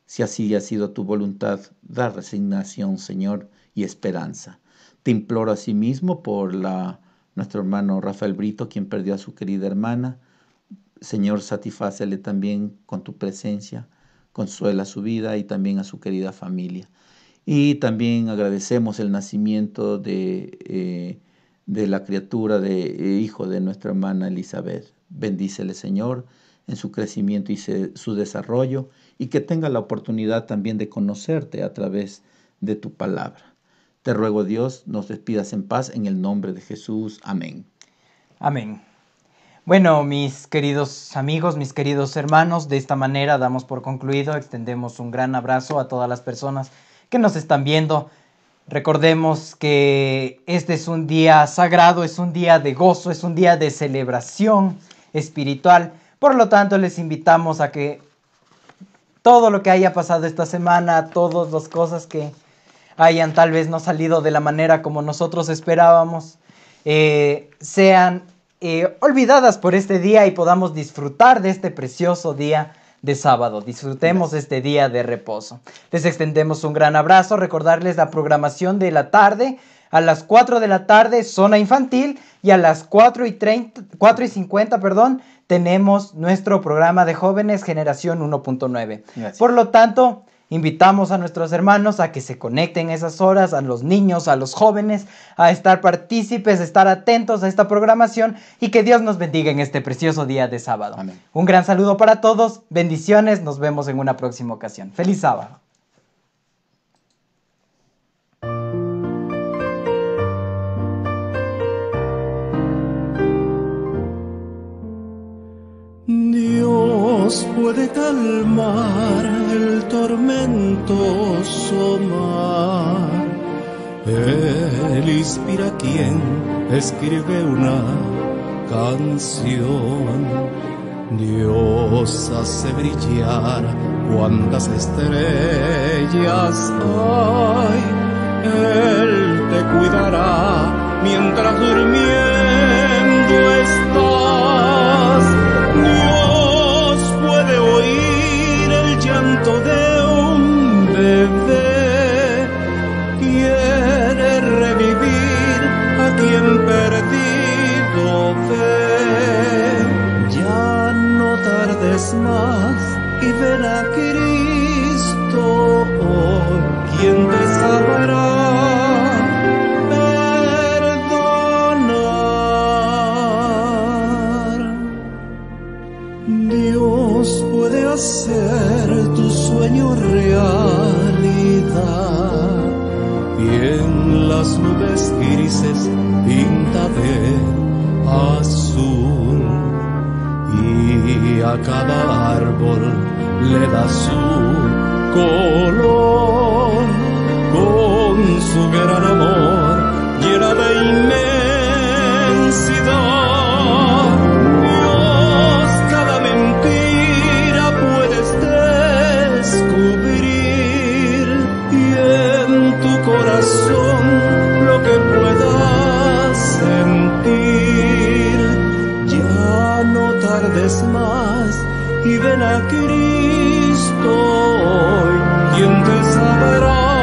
Si así ha sido tu voluntad, da resignación, Señor, y esperanza. Te imploro asimismo por nuestro hermano Rafael Brito, quien perdió a su querida hermana. Señor, satisfácele también con tu presencia, consuela su vida y también a su querida familia. Y también agradecemos el nacimiento de la criatura, hijo de nuestra hermana Elizabeth. Bendícele, Señor, en su crecimiento y su desarrollo, y que tenga la oportunidad también de conocerte a través de tu palabra. Te ruego, Dios, nos despidas en paz en el nombre de Jesús. Amén. Amén. Bueno, mis queridos amigos, mis queridos hermanos, de esta manera damos por concluido, extendemos un gran abrazo a todas las personas que nos están viendo. Recordemos que este es un día sagrado, es un día de gozo, es un día de celebración espiritual. Por lo tanto, les invitamos a que todo lo que haya pasado esta semana, todas las cosas que hayan tal vez no salido de la manera como nosotros esperábamos, sean olvidadas por este día y podamos disfrutar de este precioso día de sábado. Disfrutemos este día de reposo. Les extendemos un gran abrazo. Recordarles la programación de la tarde. A las 4 de la tarde, zona infantil. Y a las 4:50, tenemos nuestro programa de jóvenes Generación 1.9. Por lo tanto, invitamos a nuestros hermanos a que se conecten esas horas, a los niños, a los jóvenes, a estar partícipes, a estar atentos a esta programación y que Dios nos bendiga en este precioso día de sábado. Amén. Un gran saludo para todos, bendiciones, nos vemos en una próxima ocasión. ¡Feliz sábado! Dios puede calmar el tormentoso mar. Él inspira a quien escribe una canción. Dios hace brillar cuantas estrellas hay. Él te cuidará mientras durmiendo estás. Dios puede oír el llanto de un bebé. Quiere revivir a quien perdido ve. Ya no tardes más y ven a Cristo hoy, quien te sabrá perdonar. Dios puede hacer tu sueño realidad y en las nubes grises pinta de azul. Y a cada árbol le da su color, con su gran amor llena de inmensidad. Dios cada mentira puedes descubrir y en tu corazón lo que puedas sentir. Ya no tardes más y ven a Cristo hoy, quien te sabrá